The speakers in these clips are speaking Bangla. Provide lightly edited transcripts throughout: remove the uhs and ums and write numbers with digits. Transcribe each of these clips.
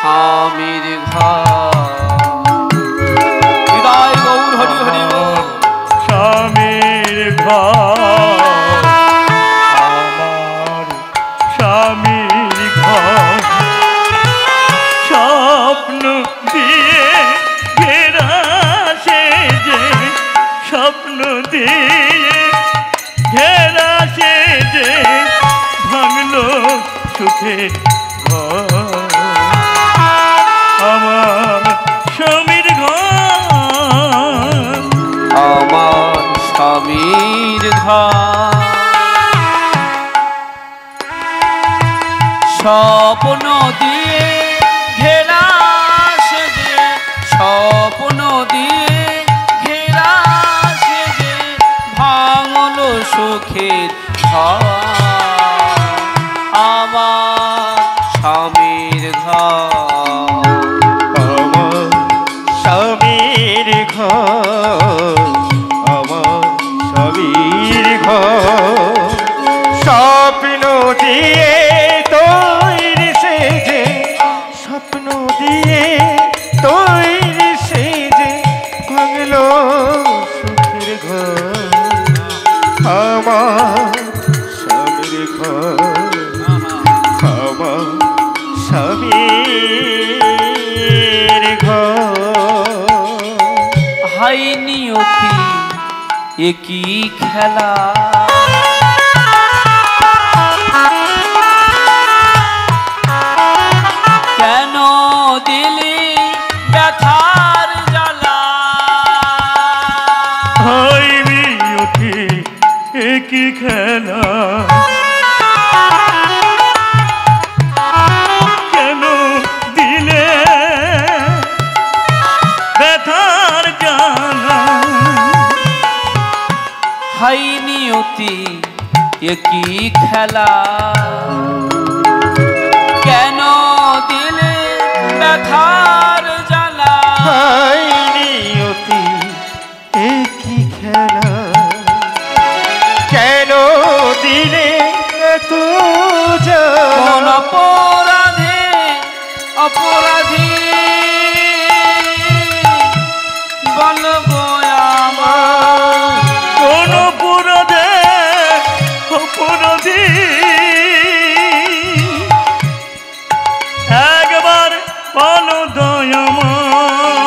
স্বামীর ঘর। হৃদয় গৌর হরি হরি বল। স্বামীর ঘর আমার স্বামীর ঘর, স্বপ্ন দিয়ে ঘেরা সে যে, স্বপ্ন দিয়ে ঘেরা সে যে ভাঙলো সুখে ঘর আমার স্বামীর ঘর। আমার স্বামীর ঘর। স্বপ্ন দিয়ে ঘেরা সে যে, স্বপ্ন দিয়ে ঘেরা সে যে ভাঙলো সুখের ঘর আমার স্বামীর ঘর। আমার স্বামীর ঘর, আমার স্বামীর ঘর, স্বপ্ন দিয়ে তৈরি সেজে, স্বপ্ন দিয়ে তৈরি সেজে ভাঙলো সুখের ঘর আমার স্বামীর ঘর, আমার স্বামীর ঘর। হাই নিয়তি একই খেলা, কেন দিলি ব্যথার জ্বালা। হাই নিয়তি একই খেলা, কেন দিলে ব্যথার জ্বালা। হাই নিয়তি একই খেলা, কেন দিলে ব্যথার জ্বালা। হাই নিয়তি একই খেলা, কেন দিলে এত কোন জ্বালা। অপরাধে অপরাধী বলবো আমার, কোন অপরাধে অপরাধী একবার বলো দয়াময়,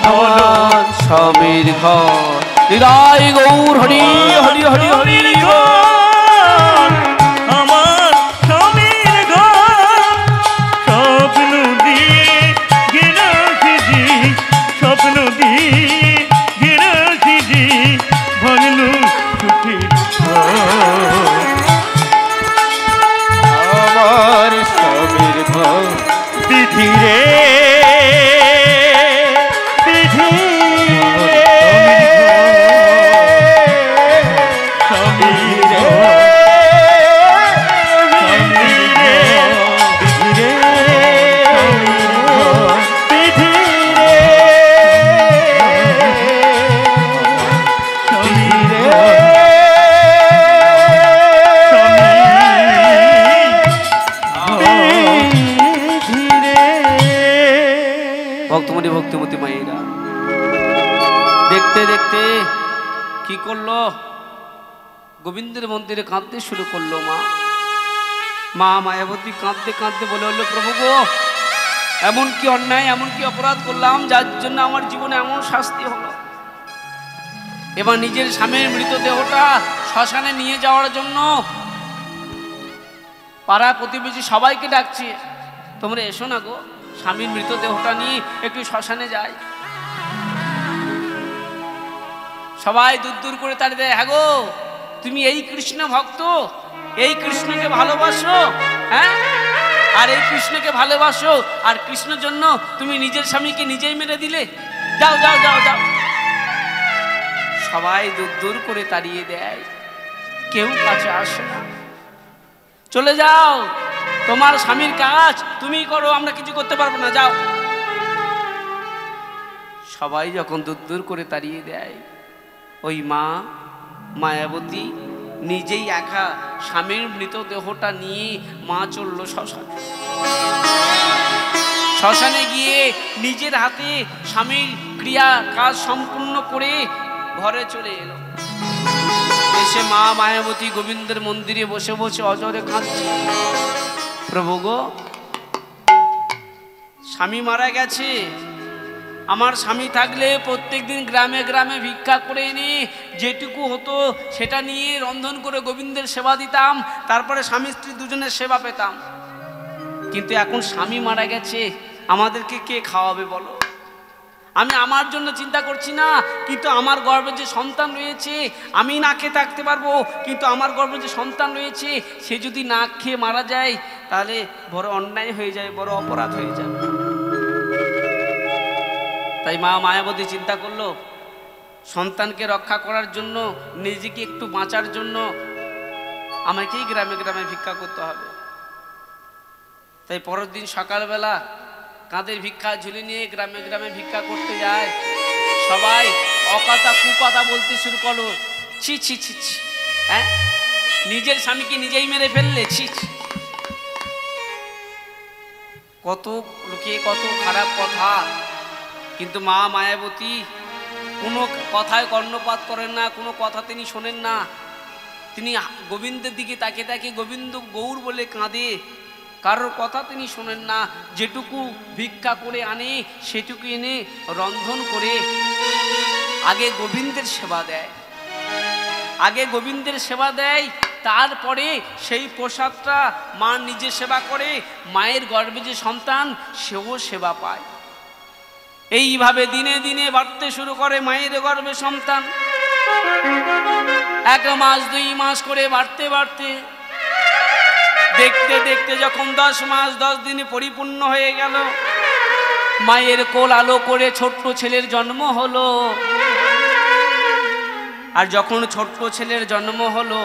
বলো স্বামীর ঘর। হৃদয় গৌর হরি হরি হরি হরি ঘর, আমার স্বামীর ঘর, স্বপ্ন দিয়ে ঘেরা সিজি, স্বপ্ন দিয়ে ঘেরা সিজি ভাঙলো সুখের ঘর আমার স্বামীর ঘর। বিধি রে বিধি ভক্তমণি ভক্তিমতী মায়েরা দেখতে দেখতে কি করলো, গোবিন্দের মন্দিরে কাঁদতে শুরু করলো। মা মায়াবতী কাঁদতে কাঁদতে বলে হলো, প্রভু গো, এমন কি অন্যায়, এমন কি অপরাধ করলাম যার জন্য আমার জীবনে এমন শাস্তি হলো। এবার নিজের স্বামীর মৃতদেহটা শ্মশানে নিয়ে যাওয়ার জন্য পাড়া প্রতিবেশী সবাইকে ডাকছে, তোমরা এসো না গো, স্বামীর মৃতদেহটা নিয়ে একটু শ্মশানে যাই। সবাই দূর দূর করে তাড়িয়ে দেয়, হ্যাঁ গো, তুমি এই কৃষ্ণ ভক্ত, এই কৃষ্ণকে ভালোবাসো, হ্যাঁ, আর এই কৃষ্ণকে ভালোবাসো, আর কৃষ্ণের জন্য তুমি নিজের স্বামীকে নিজেই মেরে দিলে, যাও যাও যাও যাও। সবাই দূর দূর করে তাড়িয়ে দেয়, কেউ কাছে আসে না। চলে যাও, তোমার স্বামীর কাজ তুমি করো, আমরা কিছু করতে পারবো না, যাও। সবাই যখন দূর দূর করে তাড়িয়ে দেয়, ওই মা মায়াবতী নিজেই একা স্বামীর মৃতদেহটা নিয়ে মা চলল শ্মশানে। শ্মশানে গিয়ে নিজের হাতে স্বামীর ক্রিয়া কাজ সম্পূর্ণ করে ঘরে চলে এলো। এসে মা মায়াবতী গোবিন্দের মন্দিরে বসে বসে অজরে কাঁদছে, প্রভু গো, স্বামী মারা গেছে। আমার স্বামী থাকলে প্রত্যেকদিন গ্রামে গ্রামে ভিক্ষা করে এনে যেটুকু হতো সেটা নিয়ে রন্ধন করে গোবিন্দের সেবা দিতাম, তারপরে স্বামী স্ত্রী দুজনের সেবা পেতাম। কিন্তু এখন স্বামী মারা গেছে, আমাদেরকে কে খাওয়াবে বলো? আমি আমার জন্য চিন্তা করছি না, কিন্তু আমার গর্ভে যে সন্তান রয়েছে, আমি না খেয়ে থাকতে পারবো, কিন্তু আমার গর্ভে যে সন্তান রয়েছে সে যদি না খেয়ে মারা যায় তাহলে বড় অন্যায় হয়ে যায়, বড় অপরাধ হয়ে যায়। তাই মা মায়াবতী চিন্তা করলো, সন্তানকে রক্ষা করার জন্য, নিজেকে একটু বাঁচার জন্য আমাকেই গ্রামে গ্রামে ভিক্ষা করতে হবে। তাই পরের দিন সকালবেলা কাঁধের ভিক্ষা ঝুলি নিয়ে গ্রামে গ্রামে ভিক্ষা করতে যায়। সবাই অকথা কুকথা বলতে শুরু করলো, ছি ছি ছি ছি, হ্যাঁ, নিজের স্বামীকে নিজেই মেরে ফেললে, ছি ছি। কত লোকে কত খারাপ কথা, কিন্তু মা মায়াবতী কোনো কথায় কর্ণপাত করেন না, কোনো কথা তিনি শোনেন না। তিনি গোবিন্দের দিকে তাকে তাকে গোবিন্দ গৌর বলে কাঁদে, কারোর কথা তিনি শোনেন না। যেটুকু ভিক্ষা করে আনে সেটুকু এনে রন্ধন করে আগে গোবিন্দের সেবা দেয়, আগে গোবিন্দের সেবা দেয়, তারপরে সেই প্রসাদটা মা নিজে সেবা করে, মায়ের গর্ভে যে সন্তান সেও সেবা পায়। এইভাবে দিনে দিনে বাড়তে শুরু করে মায়ের গর্ভে সন্তান। 1 মাস 2 মাস করে বাড়তে বাড়তে দেখতে দেখতে যখন 10 মাস 10 দিনে পরিপূর্ণ হয়ে গেল, মায়ের কোল আলো করে ছোট্ট ছেলের জন্ম হলো। আর যখন ছোট্ট ছেলের জন্ম হলো,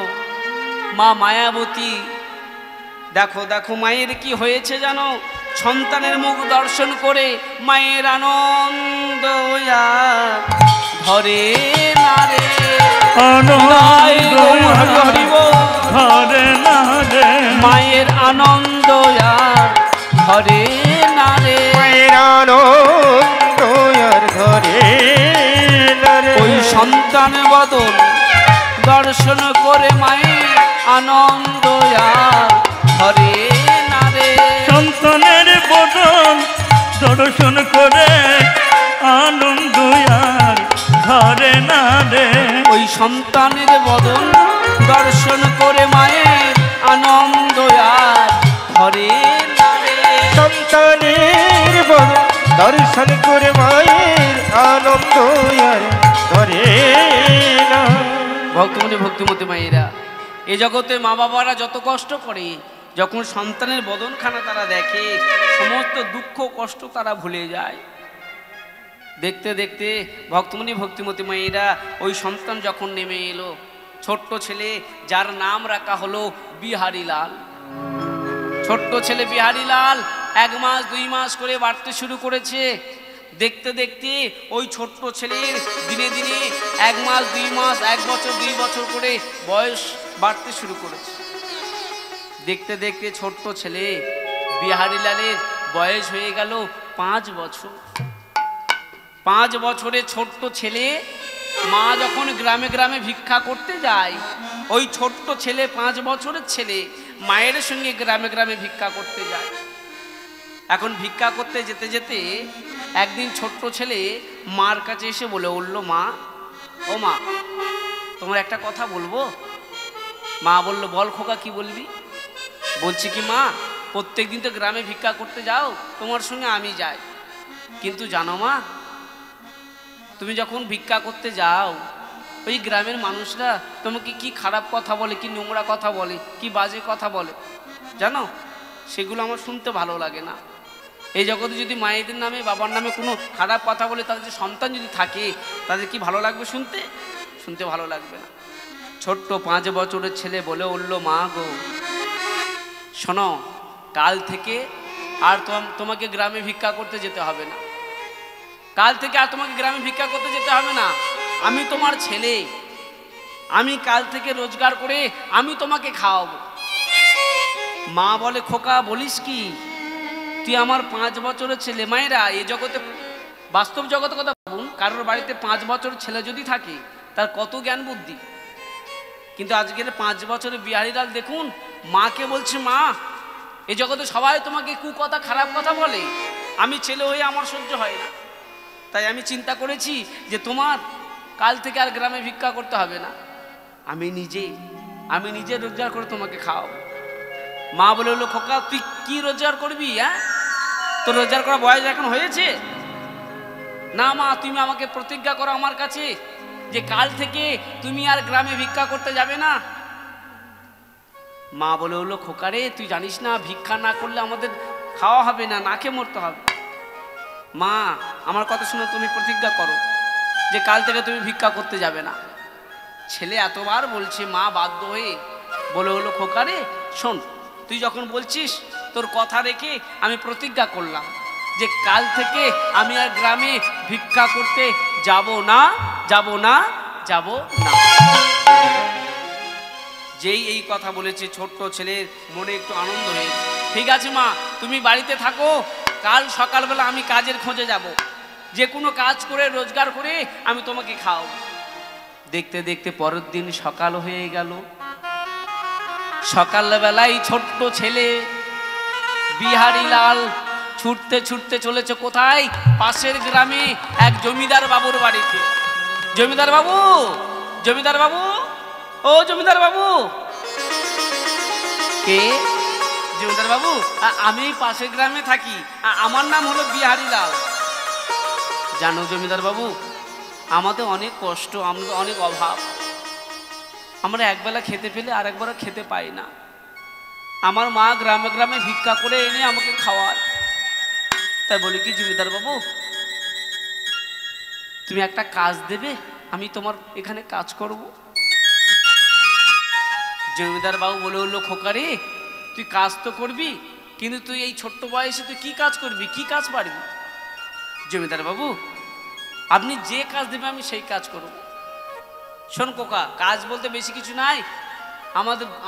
মা মায়াবতী দেখো দেখো মায়ের কি হয়েছে জানো? সন্তানের মুখ দর্শন করে মায়ের আনন্দ ধরে না রে, মায়ের আনন্দ ধরে না রে, মায়ের আনন্দ ধরে না রে। ওই সন্তান বদন দর্শন করে মায়ের আনন্দ ধরে না রে, সন্তানের বদন দর্শন করে আনন্দ আর ধরে না রে। ওই সন্তানের বদন দর্শন করে মায়ের আনন্দ আর ধরে না রে, সন্তানের বদন দর্শন করে মায়ের আনন্দ আর ধরে না। ভক্তমণি ভক্তিমতী মায়েরা, এ জগতে মা বাবারা যত কষ্ট করে, যখন সন্তানের বদনখানা তারা দেখে, সমস্ত দুঃখ কষ্ট তারা ভুলে যায়। দেখতে দেখতে ভক্তমণি ভক্তিমতী মায়েরা, ওই সন্তান যখন নেমে এলো, ছোট্ট ছেলে যার নাম রাখা হলো বিহারীলাল। ছোট্ট ছেলে বিহারীলাল 1 মাস 2 মাস করে বাড়তে শুরু করেছে। দেখতে দেখতে ওই ছোট্ট ছেলের দিনে দিনে 1 মাস 2 মাস 1 বছর 2 বছর করে বয়স বাড়তে শুরু করেছে। দেখতে দেখতে ছোট্ট ছেলে বিহারীলালের বয়স হয়ে গেল 5 বছর। 5 বছরের ছোট্ট ছেলে, মা যখন গ্রামে গ্রামে ভিক্ষা করতে যায়, ওই ছোট্ট ছেলে 5 বছরের ছেলে মায়ের সঙ্গে গ্রামে গ্রামে ভিক্ষা করতে যায়। এখন ভিক্ষা করতে যেতে যেতে একদিন ছোট্ট ছেলে মার কাছে এসে বলে উঠল, মা, ও মা, তোমার একটা কথা বলবো। মা বলল, বল খোকা, কি বলবি? বলছি কি মা, প্রত্যেকদিন তো গ্রামে ভিক্ষা করতে যাও, তোমার সঙ্গে আমি যাই, কিন্তু জানো মা, তুমি যখন ভিক্ষা করতে যাও, ওই গ্রামের মানুষরা তোমাকে কি খারাপ কথা বলে, কি নোংরা কথা বলে, কি বাজে কথা বলে জানো? সেগুলো আমার শুনতে ভালো লাগে না। এই জগতে যদি মায়েদের নামে বাবার নামে কোনো খারাপ কথা বলে, তাদের যে সন্তান যদি থাকে, তাদের কি ভালো লাগবে শুনতে? শুনতে ভালো লাগবে না। ছোট্ট 5 বছরের ছেলে বলে উঠল, মা গো, শোনো, কাল থেকে আর তোমাকে গ্রামে ভিক্ষা করতে যেতে হবে না। কাল থেকে আর তোমাকে গ্রামে ভিক্ষা করতে যেতে হবে না। আমি তোমার ছেলে, আমি কাল থেকে রোজগার করে আমি তোমাকে খাওয়াবো। মা বলে, খোকা, বলিস কি? তুই তুই আমার 5 বছরের ছেলে। মায়েরা এই জগতে, বাস্তব জগতের কথা ভাবুন, কারোর বাড়িতে 5 বছরের ছেলে যদি থাকে তার কত জ্ঞান বুদ্ধি। কিন্তু আজকের 5 বছরের বিহারীলাল দেখুন, মাকে বলছে, মা এই জগতে সবাই তোমাকে কুকথা, খারাপ কথা বলে, আমি ছেলে হয়ে আমার সহ্য হয় না, তাই আমি চিন্তা করেছি যে তোমার কাল থেকে আর গ্রামে ভিক্ষা করতে হবে না, আমি নিজে রোজগার করে তোমাকে খাওয়াবো। মা বলে হলো, খোকা তুই কি রোজগার করবি? হ্যাঁ, তোর রোজগার করা বয়স এখন হয়েছে? না মা, তুমি আমাকে প্রতিজ্ঞা করো আমার কাছে যে কাল থেকে তুমি আর গ্রামে ভিক্ষা করতে যাবে না। মা বলে হলো, খোকারে তুই জানিস না ভিক্ষা না করলে আমাদের খাওয়া হবে না, না খেয়ে মরতে হবে। মা আমার কথা শুনে তুমি প্রতিজ্ঞা করো যে কাল থেকে তুমি ভিক্ষা করতে যাবে না। ছেলে এতবার বলছে, মা বাধ্য হয়ে বলে হলো, খোকারে শোন, তুই যখন বলছিস তোর কথা রেখে আমি প্রতিজ্ঞা করলাম যে কাল থেকে আমি আর গ্রামে ভিক্ষা করতে যাব না। যেই এই কথা বলেছে ছোট্ট ছেলের মনে একটু আনন্দ হয়েছে। ঠিক আছে মা, তুমি বাড়িতে থাকো, কাল সকালবেলা আমি কাজের খোঁজে যাব, যে কোনো কাজ করে রোজগার করে আমি তোমাকে খাওয়াবো। দেখতে দেখতে পরের দিন সকাল হয়ে গেল। সকালবেলায় ছোট্ট ছেলে বিহারীলাল ছুটতে ছুটতে চলেছে কোথায়? পাশের গ্রামে এক জমিদার বাবুর বাড়িতে। জমিদার বাবু, জমিদার বাবু, ও জমিদার বাবু। কে? জমিদার বাবু, আমি পাশের গ্রামে থাকি, আমার নাম হলো বিহারীলাল। জানো জমিদার বাবু, আমাদের অনেক কষ্ট, আমাদের অনেক অভাব, আমরা একবেলা খেতে পেলে আর একবেলা খেতে পাই না। আমার মা গ্রামে গ্রামে ভিক্ষা করে এনে আমাকে খাওয়ায়। তাই বলি কি জমিদার বাবু, তুমি একটা কাজ দেবে, আমি তোমার এখানে কাজ করব। জমিদার বাবু বলে হলো, খোকারে তুই কাজ তো করবি, কিন্তু তুই এই ছোট্ট বয়সে তুই কি কাজ করবি, কি কাজ পারবি? জমিদার বাবু, আপনি যে কাজ দেবে আমি সেই কাজ করব। শোন কোকা, কাজ বলতে বেশি কিছু নাই,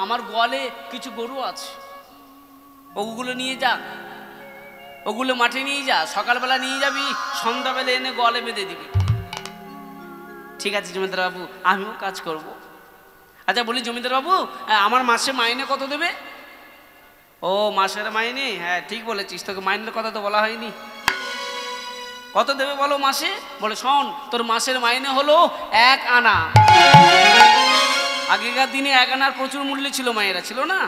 আমার গোয়ালে কিছু গরু আছে, ওগুলো নিয়ে যা, ওগুলো মাঠে নিয়ে যা, সকালবেলা নিয়ে যাবি, সন্ধ্যাবেলা এনে গোয়ালে বেঁধে দিবি। ঠিক আছে জমিদার বাবু, আমিও কাজ করব। আচ্ছা বলি জমিদার বাবু, আমার মাসে মাইনে কত দেবে? ও মাসের মাইনে? হ্যাঁ ঠিক বলেছিস, তোকে মাইনের কথা তো বলা হয়নি। কত দেবে বলো মাসে? বলে শোন, তোর মাসের মাইনে হলো 1 আনা। আগেকার দিনে 1 আনার প্রচুর মূল্য ছিল, মায়েরা ছিল না।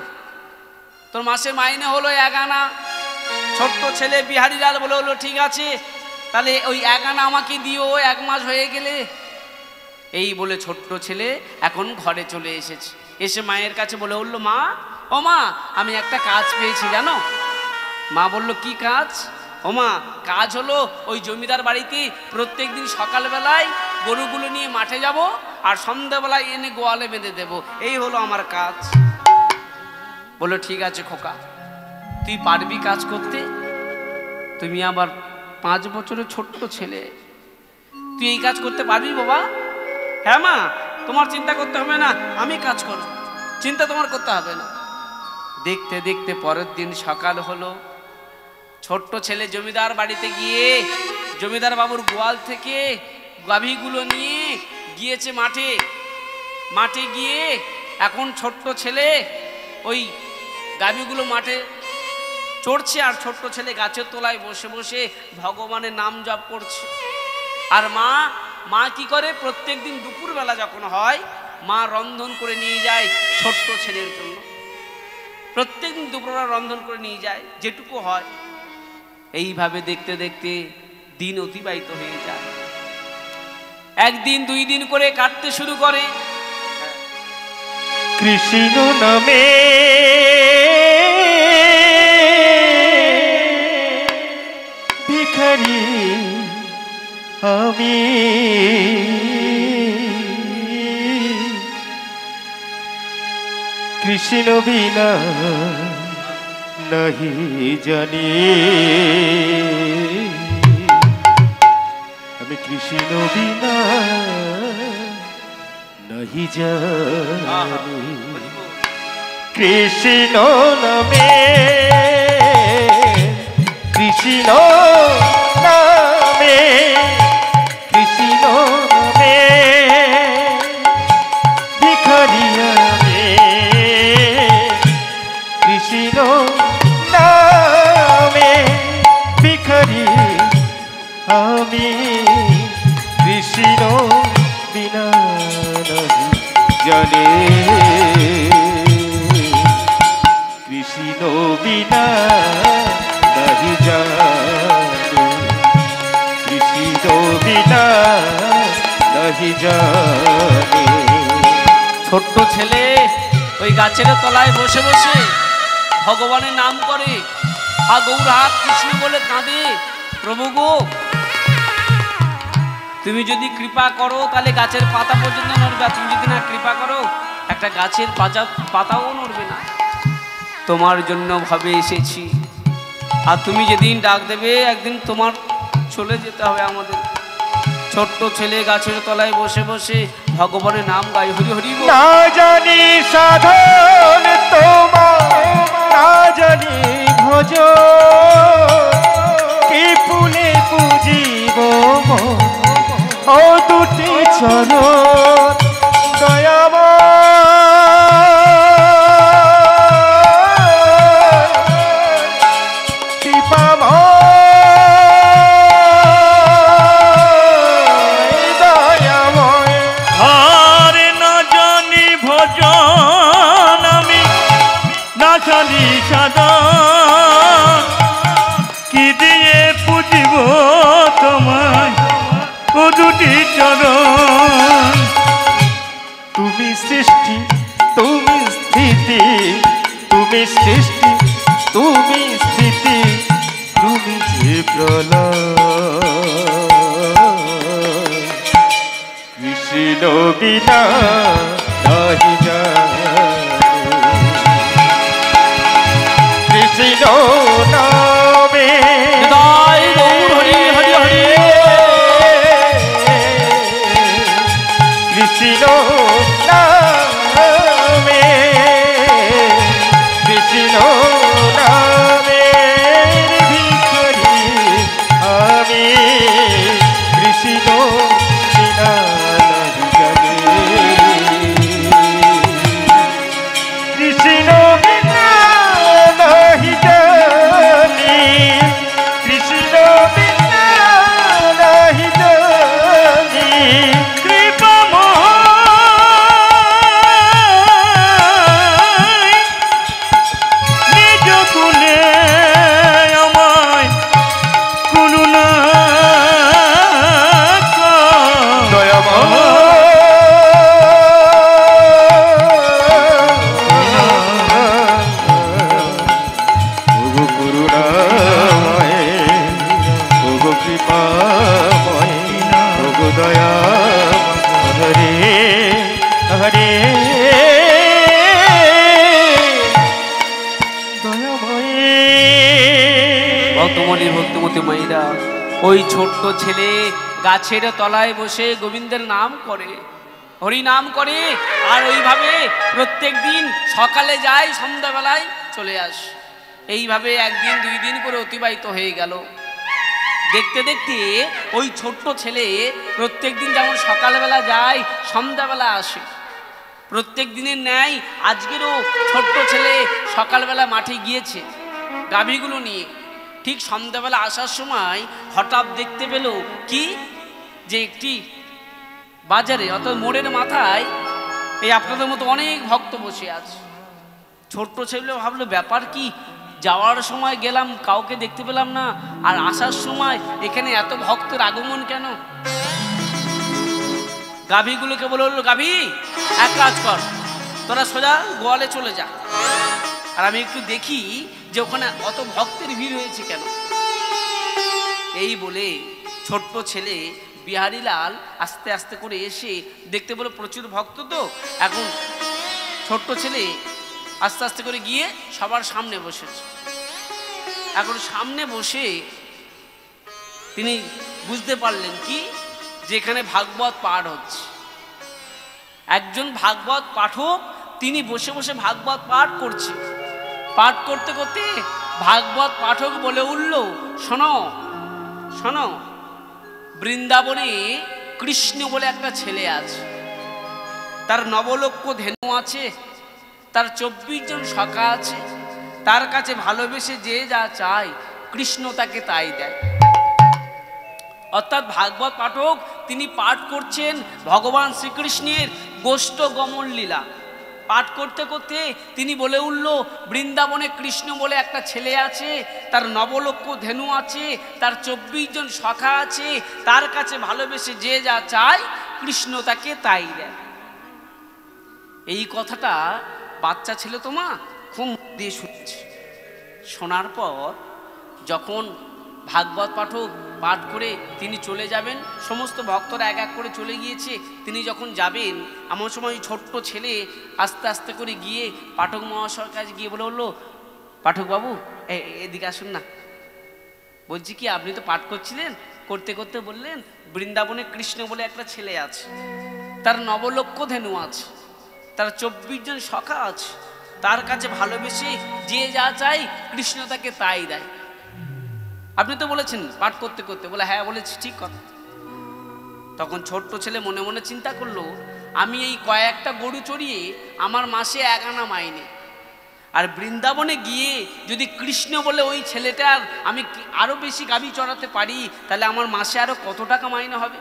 তোর মাসের মাইনে হলো 1 আনা। ছোট্ট ছেলে বিহারীলাল বলে হলো, ঠিক আছে তাহলে ওই 1 আনা আমাকে দিও 1 মাস হয়ে গেলে। এই বলে ছোট্ট ছেলে এখন ঘরে চলে এসেছে। এসে মায়ের কাছে বলে উঠলো, মা, ও মা, আমি একটা কাজ পেয়েছি জানো। মা বলল, কি কাজ? ও মা, কাজ হলো ওই জমিদার বাড়িতে প্রত্যেক দিন সকালবেলায় গরুগুলো নিয়ে মাঠে যাব, আর সন্ধ্যাবেলায় এনে গোয়ালে বেঁধে দেব, এই হলো আমার কাজ। বললো, ঠিক আছে খোকা, তুই পারবি কাজ করতে? তুমি আবার 5 বছরের ছোট্ট ছেলে, তুই এই কাজ করতে পারবি বাবা? হ্যাঁ মা, তোমার চিন্তা করতে হবে না, আমি কাজ করব, চিন্তা তোমার করতে হবে না। দেখতে দেখতে পরের দিন সকাল হলো। ছোট্ট ছেলে জমিদার বাড়িতে গিয়ে জমিদার বাবুর গোয়াল থেকে গাভীগুলো নিয়ে গিয়েছে মাঠে। মাঠে গিয়ে এখন ছোট্ট ছেলে ওই গাভীগুলো মাঠে চড়ছে, আর ছোট্ট ছেলে গাছের তলায় বসে বসে ভগবানের নাম জপ করছে। আর মা কি করে, প্রত্যেক দিন দুপুরবেলা যখন হয়, মা রন্ধন করে নিয়ে যায় ছোট্ট ছেলের জন্য। প্রত্যেক দিন দুপুরবেলা রন্ধন করে নিয়ে যায় যেটুকু হয়। এইভাবে দেখতে দেখতে দিন অতিবাহিত হয়ে যায়। 1 দিন 2 দিন করে কাটতে শুরু করে। কৃষ্ণ নামে ভিখারি আমি, কৃষ্ণ বিনা নাহি জানি, আমি কৃষ্ণ বিনা নাহি জানি। কৃষ্ণ নামে কৃষ্ণ নামে কৃষ্ণ নামে ভিখারি আমি কৃষ্ণ নামে ভিখারি আমি কৃষ্ণ বিনা নাহি জানে কৃষ্ণ বিনা নাহি জানে কৃষ্ণ বিনা নাহি জানে। ছোট্ট ছেলে ওই গাছের তলায় বসে বসে ভগবানের নাম করে আর গৌরহাট কৃষ্ণ বলে কাঁদে, প্রভু গো তুমি যদি কৃপা করো তাহলে গাছের পাতা পর্যন্ত নড়বে, তুমি যদি না কৃপা করো একটা গাছের পাতাও নড়বে না। তোমার জন্য ভাবে এসেছি, আর তুমি যেদিন ডাক দেবে একদিন তোমার চলে যেতে হবে আমাদের। ছোট্ট ছেলে গাছের তলায় বসে বসে ভগবানের নাম গাই, হরি হরি বল। না জানি সাধন তোমার না জানি ভজ কি ফুলে পুজিব ও দুটি চরণ কি দিয়ে পুজিব তোমায় ও দুটি চরণ। তুমি সৃষ্টি তুমি স্থিতি তুমি সৃষ্টি তুমি স্থিতি তুমি যে প্রলয় কৃষ্ণ বিনা নাহি জানে কৃষ্ণ নামে হৃদয় গৌর হরি হরি হরি কৃষ্ণ নামে কৃষ্ণ নামে ভিখারি আমি কৃষ্ণ বিনা নাহি জানে কৃষ্ণ বিনা নাহি জানি কৃষ্ণ বিনা নাহি জানি কৃপাময় নিজ কুলে আমায় করুণা কর। ওগো করুণাময় ওগো কৃপাময় ওগো দয়া হরে হরে ভক্তমণি ভক্তমতী মাইরা ওই ছোট্ট ছেলে গাছের তলায় বসে গোবিন্দের নাম করে, হরি নাম করে, আর ওইভাবে প্রত্যেক দিন সকালে যায় সন্ধ্যাবেলায় চলে আস। এইভাবে একদিন দুই দিন করে অতিবাহিত হয়ে গেল। দেখতে দেখতে ওই ছোট্ট ছেলে প্রত্যেক দিন যেমন সকালবেলা যায় সন্ধ্যাবেলা আসে, প্রত্যেক দিনের ন্যায় আজকেরও ছোট্ট ছেলে সকালবেলা মাঠে গিয়েছে গাভীগুলো নিয়ে। ঠিক সন্ধ্যাবেলা আসার সময় হঠাৎ দেখতে পেল কি যে একটি বাজারে অর্থাৎ মোড়ের মাথায় এই আপনাদের মতো অনেক ভক্ত বসে আছে। ছোট্ট ছেলে ভাবলো ব্যাপার কি, যাওয়ার সময় গেলাম কাউকে দেখতে পেলাম না, আর আসার সময় এখানে এত ভক্তের আগমন কেন। গাভীগুলোকে বললো, গাভী এক কাজ কর, তোরা সোজা গোয়ালে চলে যা, আর আমি একটু দেখি যে ওখানে অত ভক্তের ভিড় হয়েছে কেন। এই বলে ছোট্ট ছেলে বিহারীলাল আস্তে আস্তে করে এসে দেখতে পেল প্রচুর ভক্ত, তো এখন ছোট্ট ছেলে আস্তে আস্তে করে গিয়ে সবার সামনে বসেছে। এখন সামনে বসে তিনি বুঝতে পারলেন কি যে এখানে ভাগবত পাঠ হচ্ছে। একজন ভাগবত পাঠক তিনি বসে বসে ভাগবত পাঠ করছে। পাঠ করতে করতে ভাগবত পাঠক বলে উঠল, শোনো শোনো, বৃন্দাবনে কৃষ্ণ বলে একটা ছেলে আছে, তার নবলক্ষ ধেনু আছে, তার 24 জন সখা আছে, তার কাছে ভালোবেসে যে যা চায় কৃষ্ণ তাকে তাই দেয়। অর্থাৎ ভাগবত পাঠক তিনি পাঠ করছেন ভগবান শ্রীকৃষ্ণের গোষ্ঠ গমন লীলা। পাঠ করতে করতে তিনি বলে উঠল, বৃন্দাবনে কৃষ্ণ বলে একটা ছেলে আছে, তার নবলক্ষ ধেনু আছে, তার 24 জন সখা আছে, তার কাছে ভালোবেসে যে যা চায় কৃষ্ণ তাকে তাই দেয়। এই কথাটা বাচ্চা ছেলে তো মা খুব দিয়ে শুনছে। শোনার পর যখন ভাগবত পাঠক পাঠ করে তিনি চলে যাবেন, সমস্ত ভক্তরা এক এক করে চলে গিয়েছে, তিনি যখন যাবেন এমন সময় ছোট্ট ছেলে আস্তে আস্তে করে গিয়ে পাঠক মহাশয়ের কাছে গিয়ে বলে বললো, পাঠক বাবু এদিকে আসুন না। বলছি কি, আপনি তো পাঠ করছিলেন, করতে করতে বললেন বৃন্দাবনে কৃষ্ণ বলে একটা ছেলে আছে, তার নবলক্ষ ধেনু আছে, তার 24 জন সখা আছে, তার কাছে ভালোবেসে যে যা চাই কৃষ্ণ তাকে তাই দেয়। আপনি তো বলেছেন পাঠ করতে করতে। বলে হ্যাঁ বলেছি, ঠিক কথা। তখন ছোট্ট ছেলে মনে মনে চিন্তা করলো, আমি এই কয়েকটা গরু চড়িয়ে আমার মাসে 1 আনা মাইনে, আর বৃন্দাবনে গিয়ে যদি কৃষ্ণ বলে ওই ছেলেটার আমি আরো বেশি গাভী চড়াতে পারি, তাহলে আমার মাসে আরো কত টাকা মাইনে হবে।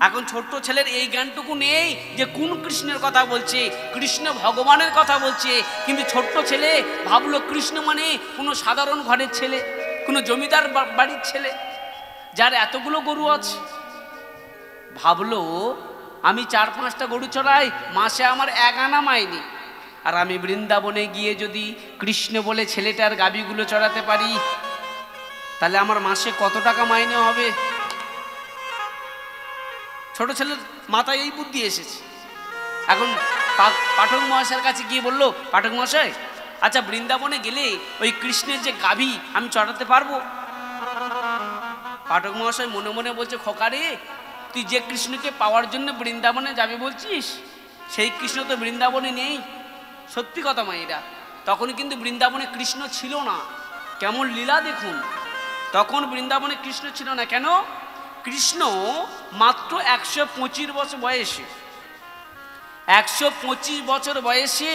এখন ছোট্ট ছেলের এই জ্ঞানটুকু নেই যে কোন কৃষ্ণের কথা বলছে, কৃষ্ণ ভগবানের কথা বলছে। কিন্তু ছোট্ট ছেলে ভাবলো কৃষ্ণ মানে কোনো সাধারণ ঘরের ছেলে, কোনো জমিদার বাড়ির ছেলে যার এতগুলো গরু আছে। ভাবলো আমি 4-5টা গরু চড়াই, মাসে আমার 1 আনা মাইনে, আর আমি বৃন্দাবনে গিয়ে যদি কৃষ্ণ বলে ছেলেটার গাভীগুলো চড়াতে পারি, তাহলে আমার মাসে কত টাকা মাইনে হবে। ছোট ছেলের মাথায় এই বুদ্ধি এসেছে। এখন পাঠক মহাশয়ের কাছে গিয়ে বললো, পাঠক মহাশয় আচ্ছা বৃন্দাবনে গেলে ওই কৃষ্ণের যে গাভী আমি চড়াতে পারবো? পাঠক মহাশয় মনে মনে বলছে, খোকারে তুই যে কৃষ্ণকে পাওয়ার জন্য বৃন্দাবনে যাবে বলছিস, সেই কৃষ্ণ তো বৃন্দাবনে নেই। সত্যি কথা মায়েরা, তখন কিন্তু বৃন্দাবনে কৃষ্ণ ছিল না। কেমন লীলা দেখুন, তখন বৃন্দাবনে কৃষ্ণ ছিল না। কেন? কৃষ্ণ মাত্র 125 বছর বয়সে, 125 বছর বয়সে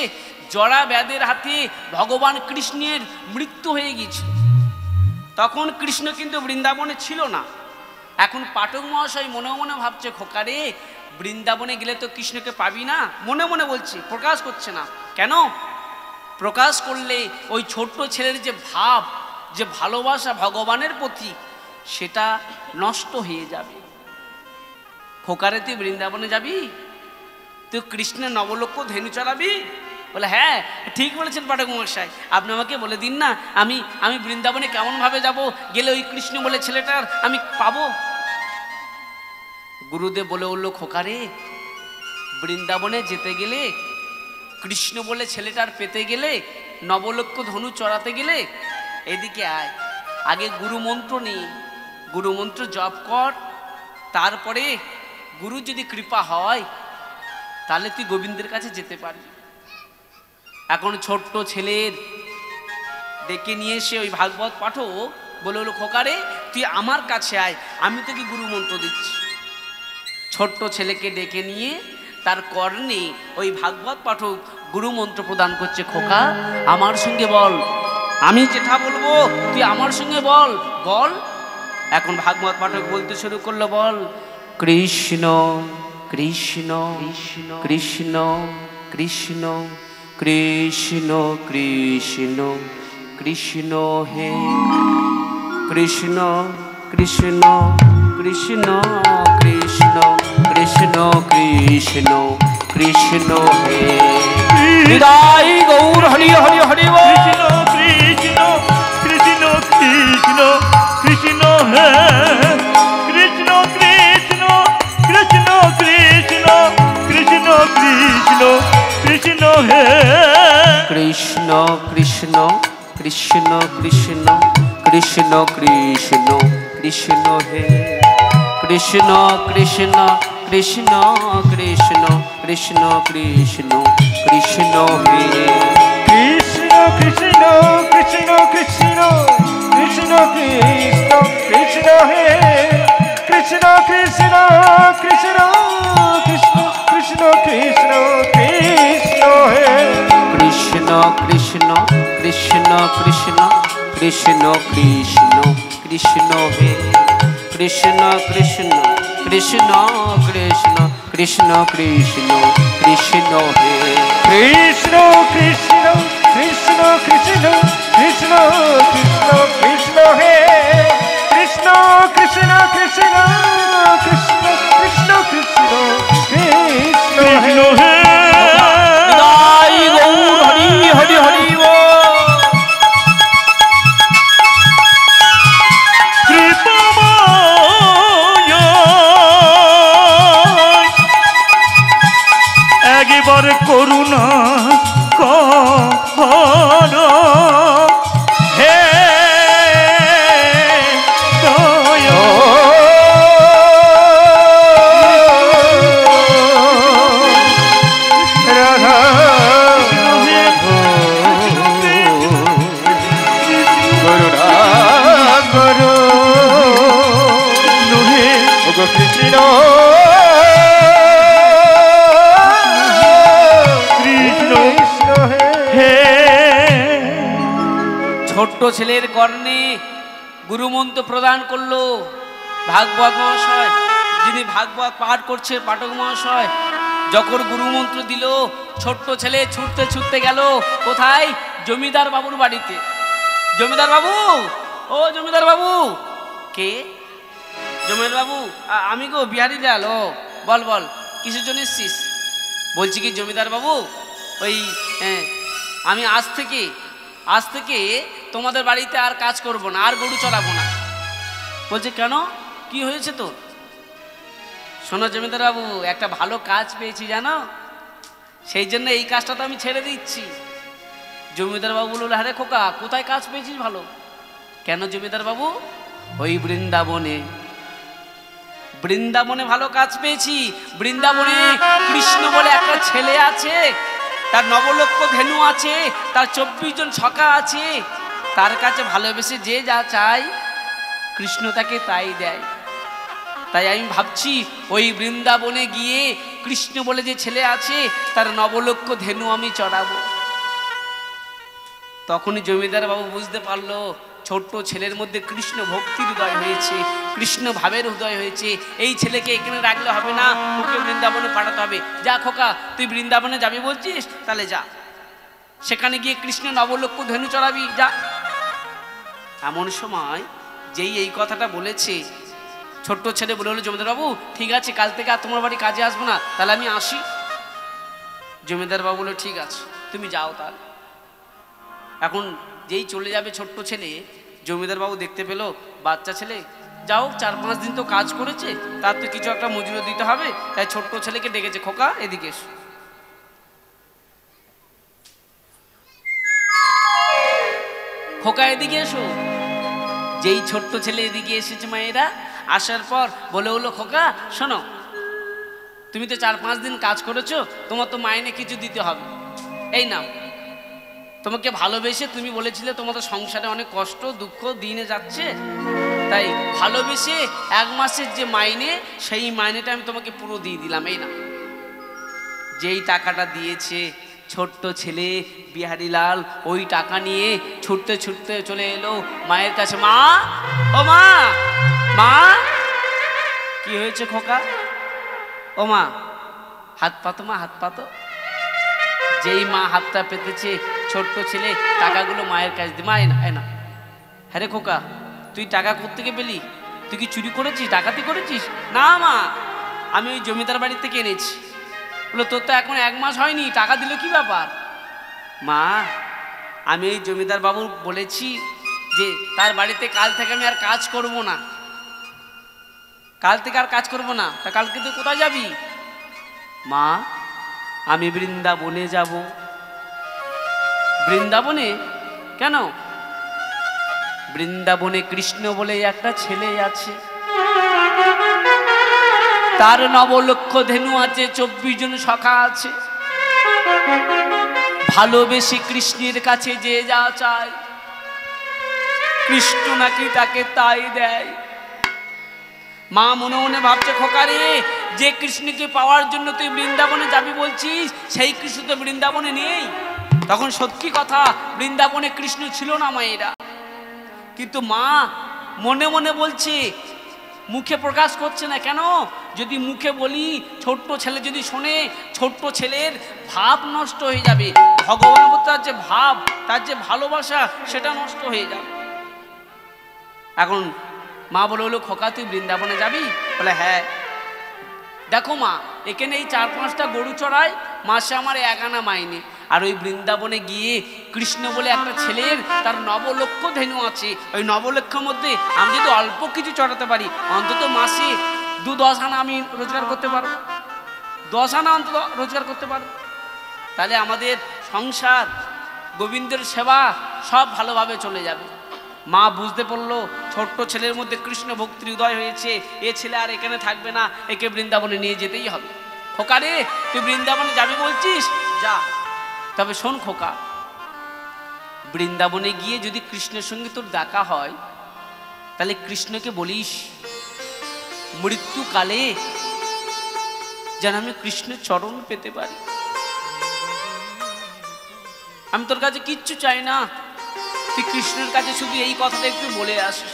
জরা ব্যাধের হাতে ভগবান কৃষ্ণের মৃত্যু হয়ে গিয়েছিল। তখন কৃষ্ণ কিন্তু বৃন্দাবনে ছিল না। এখন পাঠক মহাশয় মনে মনে ভাবছে, খোকারে বৃন্দাবনে গেলে তো কৃষ্ণকে পাবি না, মনে মনে বলছে, প্রকাশ করছে না। কেন? প্রকাশ করলে ওই ছোট্ট ছেলের যে ভাব, যে ভালোবাসা ভগবানের প্রতি, সেটা নষ্ট হয়ে যাবে। খোকারে তুই বৃন্দাবনে যাবি, তুই কৃষ্ণের নবলক্ষ ধেনু চড়াবি? বলে হ্যাঁ ঠিক বলেছেন পাঠক মহাশয়, আপনি আমাকে বলে দিন না, আমি বৃন্দাবনে কেমনভাবে যাব, গেলে ওই কৃষ্ণ বলে ছেলেটার আমি পাবো। গুরুদেব বলে উঠল, খোকারে বৃন্দাবনে যেতে গেলে, কৃষ্ণ বলে ছেলেটার পেতে গেলে, নবলক্ষ ধনু চড়াতে গেলে এদিকে আয়, আগে গুরুমন্ত্র নেই, গুরুমন্ত্র জপ কর, তারপরে গুরু যদি কৃপা হয় তাহলে তুই গোবিন্দের কাছে যেতে পারবি। এখন ছোট্ট ছেলের ডেকে নিয়ে এসে ওই ভাগবত পাঠক বলে হলো, খোকারে তুই আমার কাছে আয়, আমি তোকে গুরুমন্ত্র দিচ্ছি। ছোট্ট ছেলেকে ডেকে নিয়ে তার কর্ণে ওই ভাগবত পাঠক গুরুমন্ত্র প্রদান করছে। খোকা আমার সঙ্গে বল, আমি যেটা বলবো তুই আমার সঙ্গে বল, বল। এখন ভাগবত পাঠক বলতে শুরু করলো, বল কৃষ্ণ কৃষ্ণ কৃষ্ণ কৃষ্ণ কৃষ্ণ কৃষ্ণ কৃষ্ণ হে কৃষ্ণ কৃষ্ণ কৃষ্ণ কৃষ্ণ কৃষ্ণ কৃষ্ণ কৃষ্ণ হে হৃদয় গৌর হরি হরি হরি কৃষ্ণ কৃষ্ণ কৃষ্ণ কৃষ্ণ কৃষ্ণ হে কৃষ্ণ কৃষ্ণ কৃষ্ণ কৃষ্ণ কৃষ্ণ কৃষ্ণ কৃষ্ণ হে কৃষ্ণ কৃষ্ণ কৃষ্ণ কৃষ্ণ কৃষ্ণ কৃষ্ণ কৃষ্ণ হে কৃষ্ণ কৃষ্ণ কৃষ্ণ কৃষ্ণ কৃষ্ণ কৃষ্ণ কৃষ্ণ হে কৃষ্ণ কৃষ্ণ কৃষ্ণ কৃষ্ণ কৃষ্ণ কৃষ্ণ কৃষ্ণ হে কৃষ্ণ কৃষ্ণ কৃষ্ণ কৃষ্ণ কৃষ্ণ কৃষ্ণ কৃষ্ণ হে কৃষ্ণ কৃষ্ণ কৃষ্ণ কৃষ্ণ কৃষ্ণ কৃষ্ণ কৃষ্ণ হে কৃষ্ণ কৃষ্ণ কৃষ্ণ কৃষ্ণ কৃষ্ণ কৃষ্ণ কৃষ্ণ হে কৃষ্ণ কৃষ্ণ কৃষ্ণ কৃষ্ণ কৃষ্ণ কৃষ্ণ কৃষ্ণ হে কৃষ্ণ কৃষ্ণ কৃষ্ণ কৃষ্ণ কৃষ্ণ কৃষ্ণ কৃষ্ণ হে নিতাই গৌর হরি হরি হরি বল। একবার করুণা কর হে দয়া রাধা করুণা করো নুহে ওগো কৃষ্ণ কৃষ্ণ কৃষ্ণ হে ছোট্ট ছেলের কর্ণে গুরুমন্ত্র প্রদান করলো ভাগবত মহাশয়, যিনি ভাগবত পাঠ করছে পাঠক মহাশয়। যখন গুরুমন্ত্র দিল, ছোট্ট ছেলে ছুটতে ছুটতে গেল কোথায়? জমিদার বাবুর বাড়িতে। জমিদার বাবু, ও জমিদার বাবু। কে? জমিদার বাবু, আমি গো বিহারি লাল। ও বল বল, কিসের জন্য এসছিস? বলছি কি জমিদার বাবু, ওই আমি আজ থেকে তোমাদের বাড়িতে আর কাজ করব না, আর গরু চড়াবো না। বলছে কেন, কি হয়েছে তো? শোনো জমিদার বাবু, একটা ভালো কাজ পেয়েছি জানো, সেই জন্য এই কাজটা তো আমি ছেড়ে দিচ্ছি। জমিদার বাবু বলল, আরে খোকা, কোথায় কাজ পেয়েছিস ভালো? কেন জমিদার বাবু? ওই বৃন্দাবনে ভালো কাজ পেয়েছি। বৃন্দাবনে কৃষ্ণ বলে একটা ছেলে আছে, তার 9 লক্ষ ধেনু আছে, তার 24 জন সখা আছে। তার কাছে ভালোবেসে যে যা চায় কৃষ্ণ তাকে তাই দেয়। তাই আমি ভাবছি ওই বৃন্দাবনে গিয়ে কৃষ্ণ বলে যে ছেলে আছে তার 9 লক্ষ ধেনু আমি চড়াবো। তখনই জমিদার বাবু বুঝতে পারলো ছোট্ট ছেলের মধ্যে কৃষ্ণ ভক্তির হৃদয় হয়েছে, কৃষ্ণ ভাবের হৃদয় হয়েছে। এই ছেলেকে এখানে রাখলে হবে না, ওকে বৃন্দাবনে পাঠাতে হবে। যা খোকা, তুই বৃন্দাবনে যাবি বলছিস, তাহলে যা, সেখানে গিয়ে কৃষ্ণ 9 লক্ষ ধেনু চড়াবি, যা। এমন সময় যেই এই কথাটা বলেছে, ছোট্ট ছেলে বলে হলো, জমিদার বাবু ঠিক আছে, কাল থেকে আর তোমার বাড়ি কাজে আসবো না, তাহলে আমি আসি। জমিদার বাবু বললো, ঠিক আছে তুমি যাও। তাহলে এখন যেই চলে যাবে ছোট্ট ছেলে, জমিদার বাবু দেখতে পেলো বাচ্চা ছেলে যাও 4-5 দিন তো কাজ করেছে, তার তো কিছু একটা মজুরি দিতে হবে। তাই ছোট্ট ছেলেকে ডেকেছে, খোকা এদিকে এসো। খোকা এদিকে এসো। যেই ছোট্ট ছেলে এদিকে এসেছে মায়েরা, আসার পর বলে হলো, খোকা শোনো, তুমি তো 4-5 দিন কাজ করেছো, তোমার তো মাইনে কিছু দিতে হবে। এই নাও, তোমাকে ভালোবেসে, তুমি বলেছিলে তোমাদের সংসারে অনেক কষ্ট দুঃখ দিনে যাচ্ছে, তাই ভালোবেসে 1 মাসের যে মাইনে, সেই মাইনেটা আমি তোমাকে পুরো দিয়ে দিলাম। এই না। যেই টাকাটা দিয়েছে ছোট্ট ছেলে বিহারীলাল, ওই টাকা নিয়ে ছুটতে ছুটতে চলে এলো মায়ের কাছে। মা, ও মা, মা কি হয়েছে খোকা? ও মা হাত পাতো, মা হাত পাতো। যেই মা হাতটা পেতেছে, ছোট্ট ছেলে টাকাগুলো মায়ের কাছে দি, মা এনা। হ্যাঁ রে খোকা, তুই টাকা কোত্থেকে পেলি? তুই কি চুরি করেছিস, ডাকাতি করেছিস? না মা, আমি ওই জমিদার বাড়ি থেকে এনেছি। বলো, তোর তো এখন 1 মাস হয়নি, টাকা দিল কি ব্যাপার? মা, আমি এই জমিদার বাবু বলেছি যে তার বাড়িতে কাল থেকে আমি আর কাজ করব না, কাল থেকে আর কাজ করব না। তা কালকে তুই কোথায় যাবি? মা, আমি বৃন্দাবনে যাব। বৃন্দাবনে কেন? বৃন্দাবনে কৃষ্ণ বলে একটা ছেলে আছে, তার 9 লক্ষ ধেনু আছে, 24 জন সখা আছে। ভালোবেসে কৃষ্ণের কাছে যে যা চায় কৃষ্ণ নাকি তাকে তাই দেয়। মা মনে মনে ভাবছে, খোকারে, যে কৃষ্ণকে পাওয়ার জন্য তুই বৃন্দাবনে যাবি বলছিস, সেই কৃষ্ণ তো বৃন্দাবনে নেই। তখন সত্যি কথা, বৃন্দাবনে কৃষ্ণ ছিল না মায়েরা। কিন্তু মা মনে মনে বলছে, মুখে প্রকাশ করছে না কেন? যদি মুখে বলি, ছোট্ট ছেলে যদি শোনে, ছোট্ট ছেলের ভাব নষ্ট হয়ে যাবে। ভগবানের প্রতি তার যে ভাব, তার যে ভালোবাসা, সেটা নষ্ট হয়ে যাবে। এখন মা বলে হলো, খোকা তুই বৃন্দাবনে যাবি? বলে হ্যাঁ। দেখো মা, এখানে এই 4-5টা গরু চড়ায়, মাসে আমার 1 আনা মাইনে। আর ওই বৃন্দাবনে গিয়ে কৃষ্ণ বলে একটা ছেলের, তার 9 লক্ষ ধেনু আছে। ওই 9 লক্ষের মধ্যে আমি যদি অল্প কিছু চড়াতে পারি, অন্তত মাসে 2-10 আনা আমি রোজগার করতে পারবো। 10 আনা অন্তত রোজগার করতে পারবো। তাহলে আমাদের সংসার, গোবিন্দের সেবা সব ভালোভাবে চলে যাবে। মা বুঝতে পারলো ছোট্ট ছেলের মধ্যে কৃষ্ণ ভক্তির উদয় হয়েছে, এ ছেলে আর এখানে থাকবে না, একে বৃন্দাবনে নিয়ে যেতেই হবে। খোকা রে, তুই বৃন্দাবনে যাবি বলছিস, যা। তবে শোন খোকা, বৃন্দাবনে গিয়ে যদি কৃষ্ণের সঙ্গে তোর দেখা হয়, তাহলে কৃষ্ণকে বলিস মৃত্যুকালে যেন আমি কৃষ্ণের চরণ পেতে পারি। আমি তোর কাছে কিচ্ছু চাই না, তুই কৃষ্ণের কাছে শুধু এই কথাটা একটু বলে আসিস।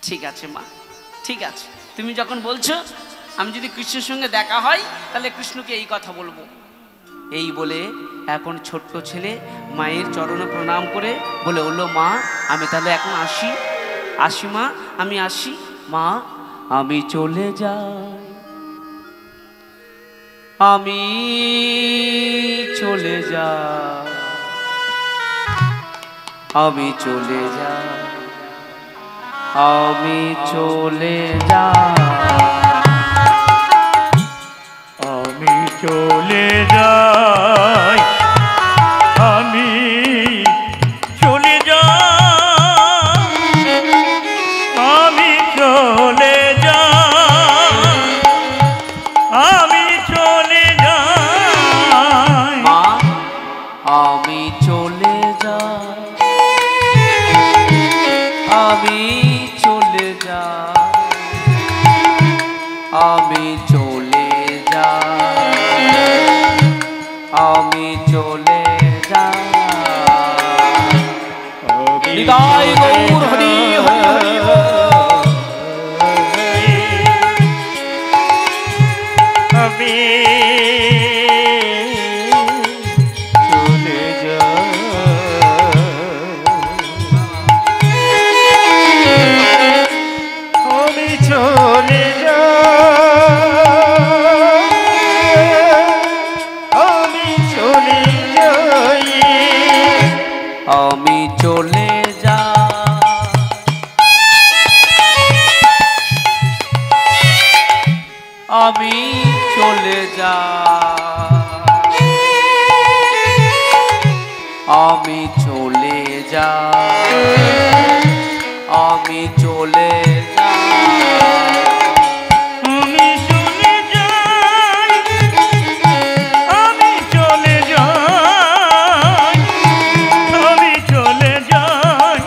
ঠিক আছে মা, ঠিক আছে, তুমি যখন বলছো, আমি যদি কৃষ্ণের সঙ্গে দেখা হয় তাহলে কৃষ্ণকে এই কথা বলবো। এই বলে এখন ছোট্ট ছেলে মায়ের চরণে প্রণাম করে বলে হলো, মা আমি তাহলে এখন আসি। আসি মা, আমি আসি। মা আমি চলে যাই, আমি চলে যাই, আমি চলে যাই, আমি চলে যাই, আমি চলে যাই, আমি চলে যাই, আমি চলে যাই, আমি চলে যাই। মা আমি চলে যাই, আমি চলে যাই, আমি চলে যাই, আমি চলে যাই। নিতাই গৌর হরি হরি হরি বল। আমি চলে যাই, আমি চলে যাই, আমি চলে যাই, আমি চলে যাই, আমি চলে যাই, আমি চলে যাই, আমি চলে যাই, আমি চলে যাই, আমি চলে যাই, আমি চলে যাই,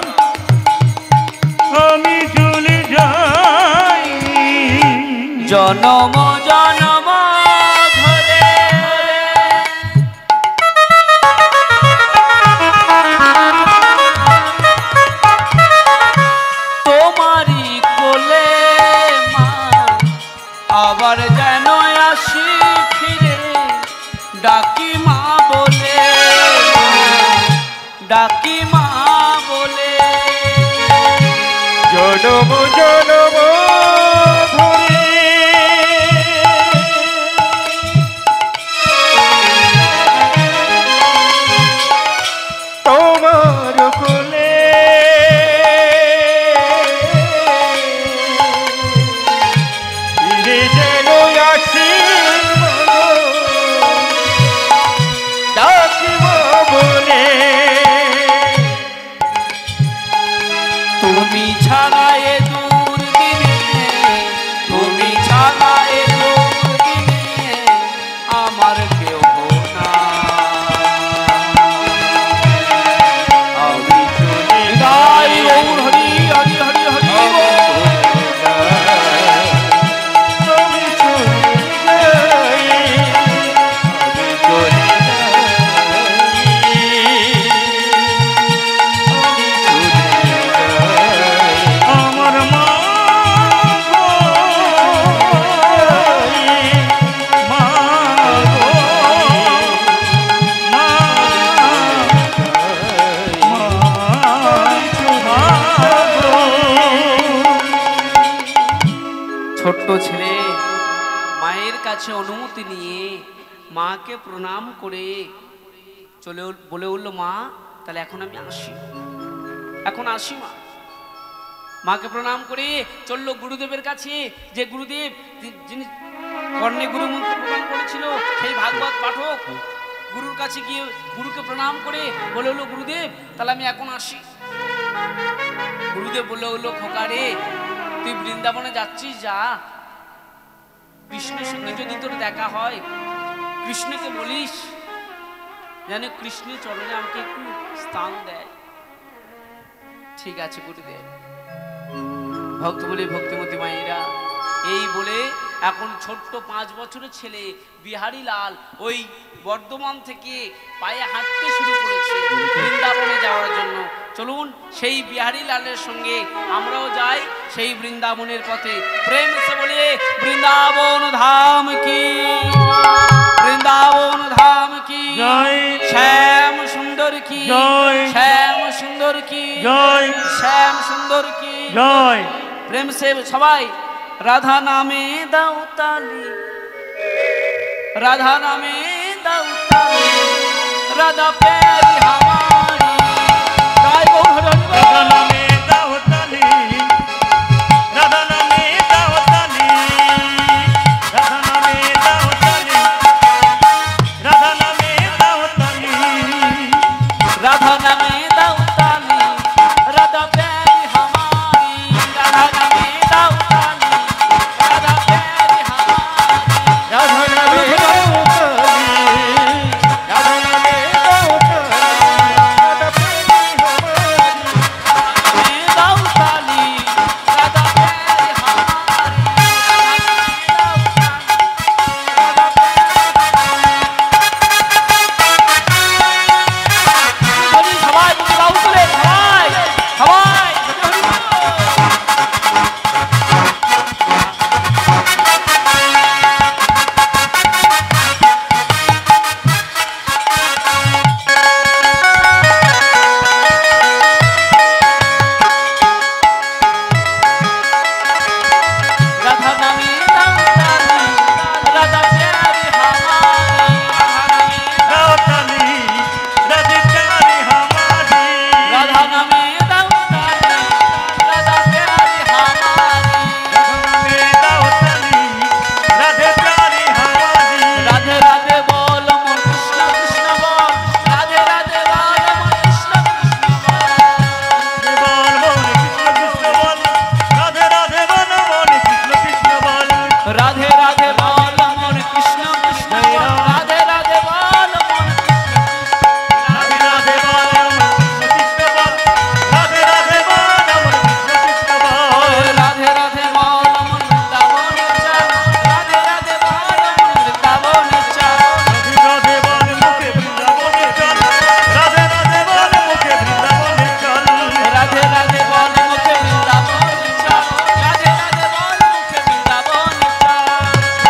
আমি চলে যাই। জনম জনম ধরে তোমারই কোলে মা, আবার যেন আসি ফিরে, ডাকি মা বলে, ডাকি মা বলে। জনম জনম ধরে তোমার কোলে ফিরে যেন আসি, ডাকিব বলে। তুমি ছাড়া এ দুর্দিনে, তুমি ছাড়া এ দুর্দিনে আমার কেউ না। ছোট্ট ছেলে মায়ের কাছে অনুমতি নিয়ে মাকে প্রণাম করে বলে উঠল, মা তাহলে এখন আমি আসি, এখন আসি মা। মাকে প্রণাম করে চলল গুরুদেবের কাছে, যে গুরুদেব যিনি কর্ণে গুরু মন্ত্র প্রদান করেছিল সেই ভাগবত পাঠক। গুরুর কাছে গিয়ে গুরুকে প্রণাম করে বলে হলো, গুরুদেব তাহলে আমি এখন আসি। গুরুদেব বলে হলো, খোকা রে তুই বৃন্দাবনে যাচ্ছিস, যা। কৃষ্ণের সঙ্গে যদি তোর দেখা হয়, কৃষ্ণকে বলিস যেন কৃষ্ণের চরণে আমাকে একটু স্থান দেয়। ঠিক আছে গুরুদেব। ভক্ত বলে ভক্তিমতী মায়েরা এই বলে এখন ছোট্ট 5 বছরের ছেলে বিহারী লাল ওই বর্ধমান থেকে পায়ে হাঁটতে শুরু করেছে বৃন্দাবনে যাওয়ার জন্য। চলুন সেই বিহারী লালের সঙ্গে আমরাও যাই সেই বৃন্দাবনের পথে। প্রেম সে বলে বৃন্দাবন ধাম কি, বৃন্দাবন ধাম কি জয়। শ্যাম সুন্দর কি জয়। শ্যাম সুন্দর কি জয়। শ্যাম সুন্দর কি জয়। প্রেম সে সবাই রাধা নামে দাও তালি, রাধা নামে দাও তালি, রাধা প্যারি হামারি। গায় গো হরি হরি রাধা বল। নামে দাও তালি, রাধা নামে দাও তালি, রাধা নামে দাও তালি, রাধা নামে দাও তালি, রাধা নামে দাও তালি, রাধা প্যারি হামারি। রাধা নামে দাও তালি, রাধা প্যারি হামারি। রাধা নামে দাও তালি, রাধা নামে দাও তালি, রাধা প্রেমী হমারি। দাও তালি, রাধা প্যারি হামারি। দাও তালি, রাধা প্যারি। সবাই বুকে বাহু তুলে, সবাই সবাই হরি হরি বল। রাধা নামে দাও তালি, রাধা প্যারি হামারি। দাও তালি, রাধে প্যারি হামারি। রাধা নামে দাও তালি, রাধা প্যারি হামারি। রাধা নামে দাও তালি, রাধে প্যারি হামারি। রাধে রাধে বল মন কৃষ্ণ কৃষ্ণ বল, রাধে রাধে বল মন কৃষ্ণ কৃষ্ণ বল। বল মনে কৃষ্ণ কৃষ্ণ বল, রাধে রাধে বল মনে কৃষ্ণ কৃষ্ণ বল। রাধে রাধে বল মন কৃষ্ণ কৃষ্ণ বল, রাধে রাধে বল মন কৃষ্ণ কৃষ্ণ। রাধে রাধে বল মনে কৃষ্ণ কৃষ্ণ বল, রাধে রাধে বল মনে কৃষ্ণ কৃষ্ণ বল। রাধে রাধে বল মন বৃন্দাবনে চল, রাধে রাধে বল মন বৃন্দাবনে চল। রাধে রাধে বল মুখে বৃন্দাবনে চল, রাধে রাধে বল মুখে বৃন্দাবনে চল। রাধে রাধে বল মুখে বৃন্দাবনে চল, রাধে রাধে বল মুখে বৃন্দাবনে চল।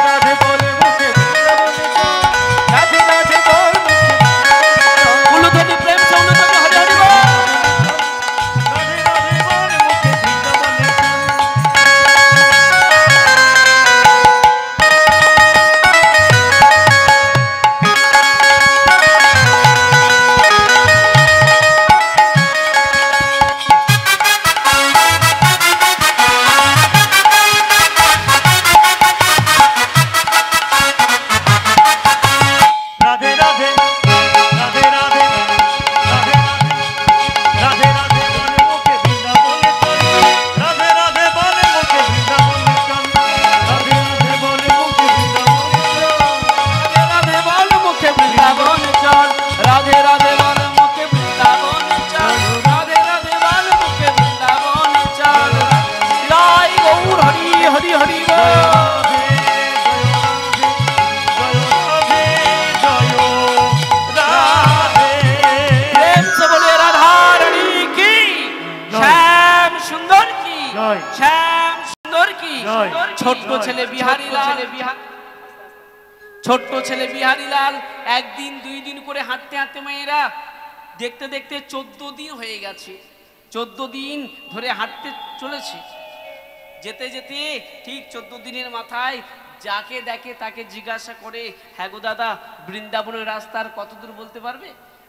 রাধে বলে মুখে বৃন্দাবনে চল, রাধে রাধে বল মুখে বৃন্দাবনে চল। উলুধ্বনি প্রেম সে উলুধ্বনি হরি হরি বল। রাধে রাধে বল মুখে বৃন্দাবনে চল। রাধে রাধে রাধে রাধে রাধে রাধে রাধে বলে মুখে বৃন্দাবনে চল, রাধে রাধে বলে মুখে বৃন্দাবনে চল, রাধে রাধে বলে মুখে বৃন্দাবনে চল। রাধে বল মুখে বৃন্দাবনে চল, রাধে রাধে বল মুখে বৃন্দাবনে চল, রাধে রাধে বল মুখে বৃন্দাবনে চল। জয় গৌর হরি হরি হরি বল। প্রেম সে বলে রাধা রানী কি, শ্যাম সুন্দর কি, জয়। শ্যাম সুন্দর কি। জয়। ছোট্ট জয়। ছেলে বিহারী লাল, ছোট্ট ছেলে বিহারী লাল একদিন 2 দিন করে হাঁটতে হাঁটতে মেয়েরা দেখতে দেখতে 14 দিন হয়ে গেছে। 14 দিন ধরে হাঁটতে চলেছে। যেতে যেতে ঠিক 14 দিনের মাথায় যাকে দেখে তাকে জিজ্ঞাসা করে, হ্যাঁ গো দাদা, বৃন্দাবনের রাস্তার কত দূর বলতে পারবে?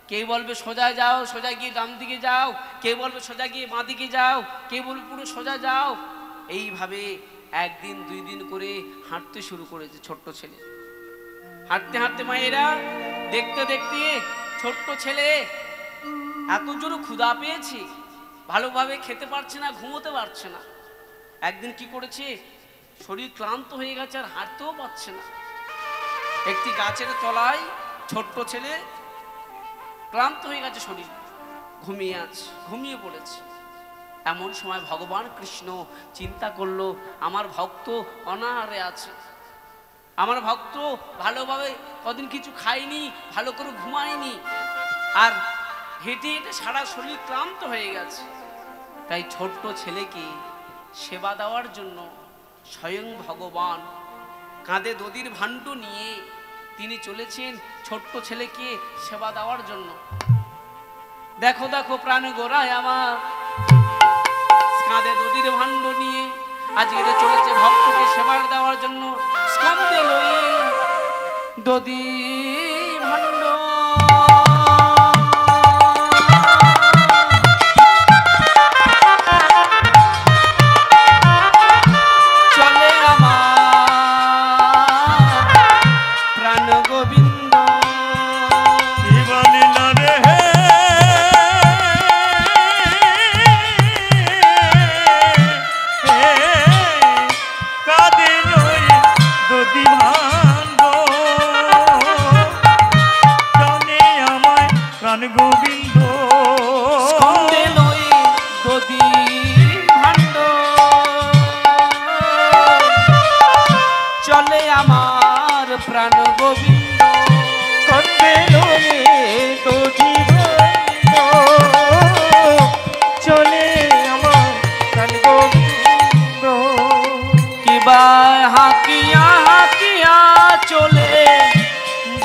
কেউ বলবে সোজা যাও, সোজা গিয়ে ডান দিকে যাও, কেউ বলবে সোজা গিয়ে বাঁ দিকে যাও, কেউ বলবে পুরো সোজা যাও। এইভাবে একদিন 2 দিন করে হাঁটতে শুরু করেছে ছোট্ট ছেলে। হাঁটতে হাঁটতে মায়েরা দেখতে দেখতে ছোট্ট ছেলে এত জোরে ক্ষুধা পেয়েছে, ভালোভাবে খেতে পারছে না, ঘুমোতে পারছে না। একদিন কি করেছে, শরীর ক্লান্ত হয়ে গেছে, আর হাঁটতেও পারছে না। একটি গাছের তলায় ছোট্ট ছেলে ক্লান্ত হয়ে গেছে, শরীর ঘুমিয়ে আছে, ঘুমিয়ে পড়েছে। এমন সময় ভগবান কৃষ্ণ চিন্তা করলো, আমার ভক্ত অনাহারে আছে, আমার ভক্ত ভালোভাবে কদিন কিছু খায়নি, ভালো করে ঘুমায়নি, আর হেঁটে হেঁটে সারা শরীর ক্লান্ত হয়ে গেছে। তাই ছোট্ট ছেলেকে সেবা দেওয়ার জন্য স্বয়ং ভগবান কাঁধে দধির ভাণ্ড নিয়ে তিনি চলেছেন ছোট্ট ছেলেকে সেবা দেওয়ার জন্য। দেখো দেখো প্রাণ গোড়ায় আমার, কাঁধে দধির ভাণ্ড নিয়ে আজকে চলেছে ভক্তকে সেবা দেওয়ার জন্য। স্কন্ধে লয়ে দধি ভাণ্ড, চলে আমার প্রাণ গোবিন্দ। কি বলি না রে কাঁধে লই দধি ভাণ্ড, চলে আমায় প্রাণ গোবিন্দ। স্কন্ধে লয়ে দধি ভাণ্ড, চলে আমার প্রাণ গোবিন্দ। কন্দে লয়ে দধি ভাণ্ড, চলে আমার প্রাণ গোবিন্দ। কিবা হাকিয়া হাকিয়া চলে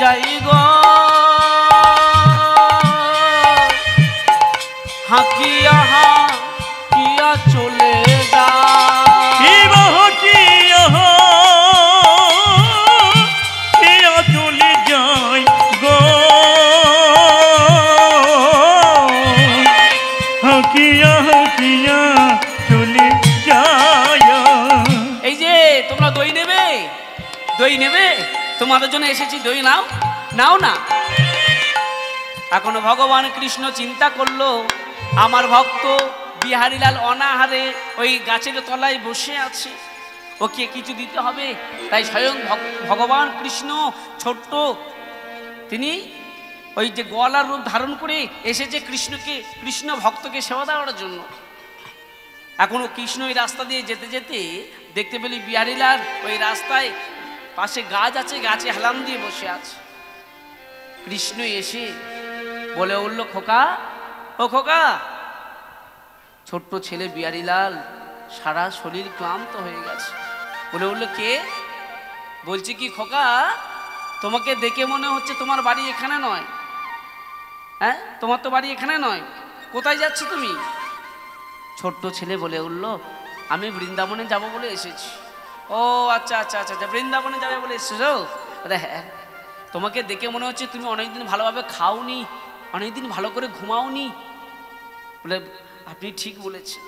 যাই গো, হাকিয়া হাকিয়া চলে যা। কি বহ কিয়া কিয়া চলে যায় গো, হাকিয়া হাকিয়া চলে যায়। এই যে তোমরা দই নেবে, দই নেবে, তোমাদের জন্য এসেছি, দই নাও, নাও না। এখনো ভগবান কৃষ্ণ চিন্তা করলো, আমার ভক্ত বিহারীলাল অনাহারে ওই গাছের তলায় বসে আছে, ওকে কিছু দিতে হবে। তাই স্বয়ং ভগবান কৃষ্ণ ছোট্ট তিনি ওই যে গোয়ালার রূপ ধারণ করে এসেছে কৃষ্ণকে, কৃষ্ণ ভক্তকে সেবা দেওয়ার জন্য। এখনো কৃষ্ণ ওই রাস্তা দিয়ে যেতে যেতে দেখতে পেলি বিহারীলাল ওই রাস্তায় পাশে গাছ আছে, গাছে হেলান দিয়ে বসে আছে। কৃষ্ণ এসে বলে উঠল, খোকা ও খোকা। ছোট্ট ছেলে বিহারীলাল সারা শরীর ক্লান্ত হয়ে গেছে, বলে উঠল, কে? বলছি কি খোকা, তোমাকে দেখে মনে হচ্ছে তোমার বাড়ি এখানে নয়। হ্যাঁ, তোমার তো বাড়ি এখানে নয়, কোথায় যাচ্ছ তুমি? ছোট্ট ছেলে বলে উঠল, আমি বৃন্দাবনে যাব বলে এসেছি। ও আচ্ছা আচ্ছা আচ্ছা আচ্ছা, বৃন্দাবনে যাবে বলে এসেছো? আরে হ্যাঁ, তোমাকে দেখে মনে হচ্ছে তুমি অনেকদিন ভালোভাবে খাওনি, অনেকদিন ভালো করে ঘুমাওনি। বলে আপনি ঠিক বলেছেন।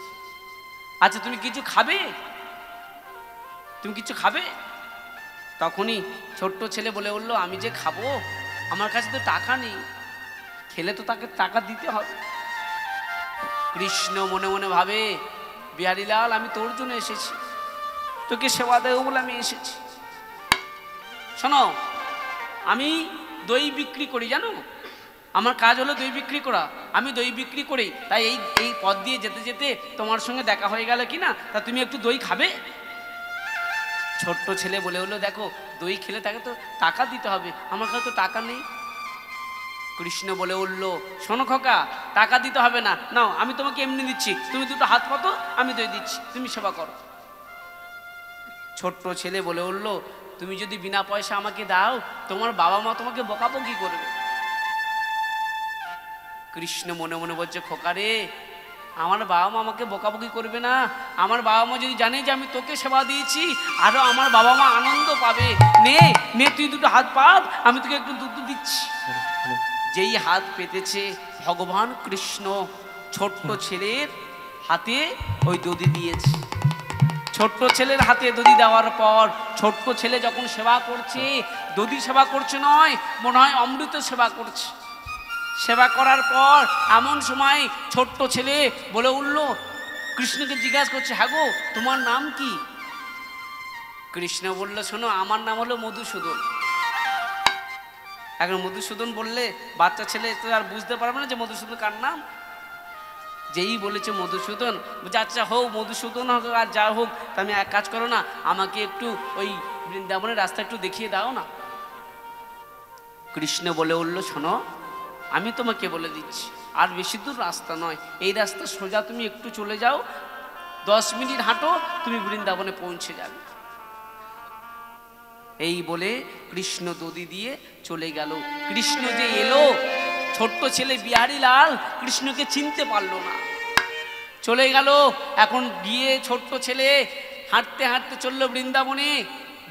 আচ্ছা তুমি কিছু খাবে? তুমি কিছু খাবে? তখনই ছোট্ট ছেলে বলে উঠলো, আমি যে খাবো, আমার কাছে তো টাকা নেই, খেলে তো তাকে টাকা দিতে হবে। কৃষ্ণ মনে মনে ভাবে, বিহারীলাল আমি তোর জন্য এসেছি, তোকে সেবা দেবো বলে আমি এসেছি। শোনো, আমি দই বিক্রি করি, জানো, আমার কাজ হলো দই বিক্রি করা, আমি দই বিক্রি করি। তাই এই পথ দিয়ে যেতে যেতে তোমার সঙ্গে দেখা হয়ে গেল কি না, তা তুমি একটু দই খাবে? ছোট্ট ছেলে বলে হলো, দেখো দই খেলে তাকে তো টাকা দিতে হবে, আমার কাছে তো টাকা নেই। কৃষ্ণ বলে উঠল, শোনো খোকা, টাকা দিতে হবে না, নাও আমি তোমাকে এমনি দিচ্ছি, তুমি দুটো হাত পাতো, আমি দই দিচ্ছি, তুমি সেবা করো। ছোট্ট ছেলে বলে উঠল, তুমি যদি বিনা পয়সা আমাকে দাও, তোমার বাবা মা তোমাকে বকাবকি করবে। কৃষ্ণ মনে মনে বলছে, খোকা রে, আমার বাবা মা আমাকে বকাবকি করবে না? আমার বাবা মা যদি জানে যে আমি তোকে সেবা দিয়েছি, আরো আমার বাবা মা আনন্দ পাবে। নে নে তুই দুটো হাত পাত, আমি তোকে একটু দুধ দিচ্ছি। যেই হাত পেতেছে ভগবান কৃষ্ণ ছোট্ট ছেলের হাতে ওই দধি দিয়েছে। ছোট্ট ছেলের হাতে দধি দেওয়ার পর ছোট্ট ছেলে যখন সেবা করছে, দধি সেবা করছে নয়, মনে হয় অমৃত সেবা করছে। সেবা করার পর এমন সময় ছোট্ট ছেলে বলে উঠল, কৃষ্ণকে জিজ্ঞাসা করছে, হ্যাঁ গো তোমার নাম কি? কৃষ্ণ বলল, শোনো আমার নাম হলো মধুসূদন। এখন মধুসূদন বললে বাচ্চা ছেলে তো আর বুঝতে পারবে না যে মধুসূদন কার নাম। যেই বলেছে মধুসূদন, বলছে আচ্ছা হোক মধুসূদন হোক আর যা হোক, তা আমি এক কাজ করো না, আমাকে একটু ওই বৃন্দাবনের রাস্তা একটু দেখিয়ে দাও না। কৃষ্ণ বলে উঠল, শোনো আমি তোমাকে বলে দিচ্ছি, আর বেশি দূর রাস্তা নয়, এই রাস্তা সোজা তুমি একটু চলে যাও, 10 মিনিট হাঁটো, তুমি বৃন্দাবনে পৌঁছে যাবে। এই বলে কৃষ্ণ দধি দিয়ে চলে গেল। কৃষ্ণ যে এলো, ছোট্ট ছেলে বিহারী লাল কৃষ্ণকে চিনতে পারলো না, চলে গেল। এখন গিয়ে ছোট্ট ছেলে হাঁটতে হাঁটতে চললো বৃন্দাবনে।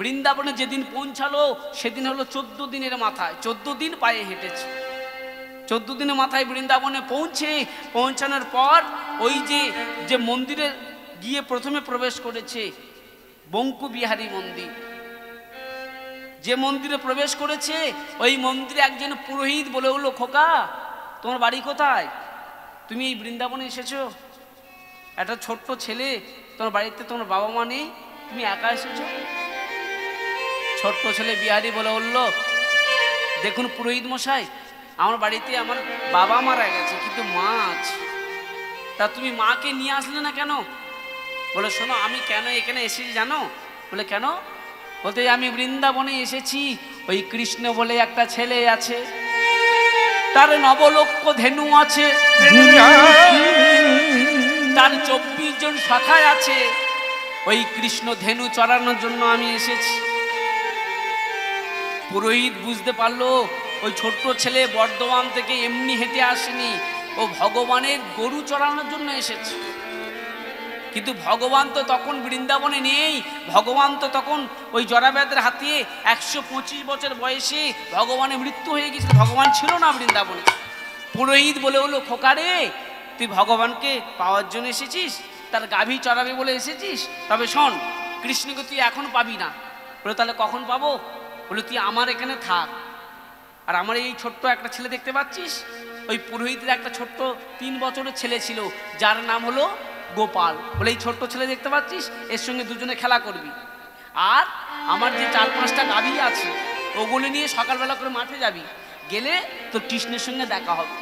বৃন্দাবনে যেদিন পৌঁছালো সেদিন হলো 14 দিনের মাথায়, 14 দিন পায়ে হেঁটেছে। 14 দিনের মাথায় বৃন্দাবনে পৌঁছানোর পর ওই যে মন্দিরে গিয়ে প্রথমে প্রবেশ করেছে, বঙ্কু বিহারী মন্দির, যে মন্দিরে প্রবেশ করেছে ওই মন্দিরে একজন পুরোহিত বলে উঠল, খোকা তোমার বাড়ি কোথায়? তুমি এই বৃন্দাবনে এসেছো, একটা ছোট্ট ছেলে, তোমার বাড়িতে তোমার বাবা মা নেই, তুমি একা এসেছো? ছোট্ট ছেলে বিহারী বলে উঠল, দেখুন পুরোহিত মশাই, আমার বাড়িতে আমার বাবা মারা গেছে কিন্তু মা আছে, তা তুমি মাকে নিয়ে আসলে না কেন? বলে শোনো আমি কেন এখানে এসেছি জানো? বলে কেন? বলতে আমি বৃন্দাবনে এসেছি, ওই কৃষ্ণ বলে একটা ছেলে আছে, তার 9 লক্ষ ধেনু আছে, তার 24 জন শাখায় আছে, ওই কৃষ্ণ ধেনু চড়ানোর জন্য আমি এসেছি। পুরোহিত বুঝতে পারলো ওই ছোট্ট ছেলে বর্ধমান থেকে এমনি হেঁটে আসেনি, ও ভগবানের গরু চড়ানোর জন্য এসেছে। কিন্তু ভগবান তো তখন বৃন্দাবনে নেই, ভগবান তো তখন ওই জরাব্যাধের হাতে 125 বছর বয়সে ভগবানের মৃত্যু হয়ে গেছিল, ভগবান ছিল না বৃন্দাবনে। পুরোহিত বলে হলো, খোকারে তুই ভগবানকে পাওয়ার জন্য এসেছিস, তার গাভী চড়াবে বলে এসেছিস, তবে শোন কৃষ্ণকে তুই এখন পাবি না। বলে তাহলে কখন পাবো? বলে তুই আমার এখানে থাক, আর আমার এই ছোট্ট একটা ছেলে দেখতে পাচ্ছিস, ওই পুরোহিতের একটা ছোট্ট 3 বছরের ছেলে ছিল যার নাম হলো গোপাল। বলে এই ছোট্ট ছেলে দেখতে পাচ্ছিস, এর সঙ্গে দুজনে খেলা করবি, আর আমার যে 4-5টা গাভী আছে ওগুলো নিয়ে সকালবেলা করে মাঠে যাবি, গেলে তোর কৃষ্ণের সঙ্গে দেখা হবে।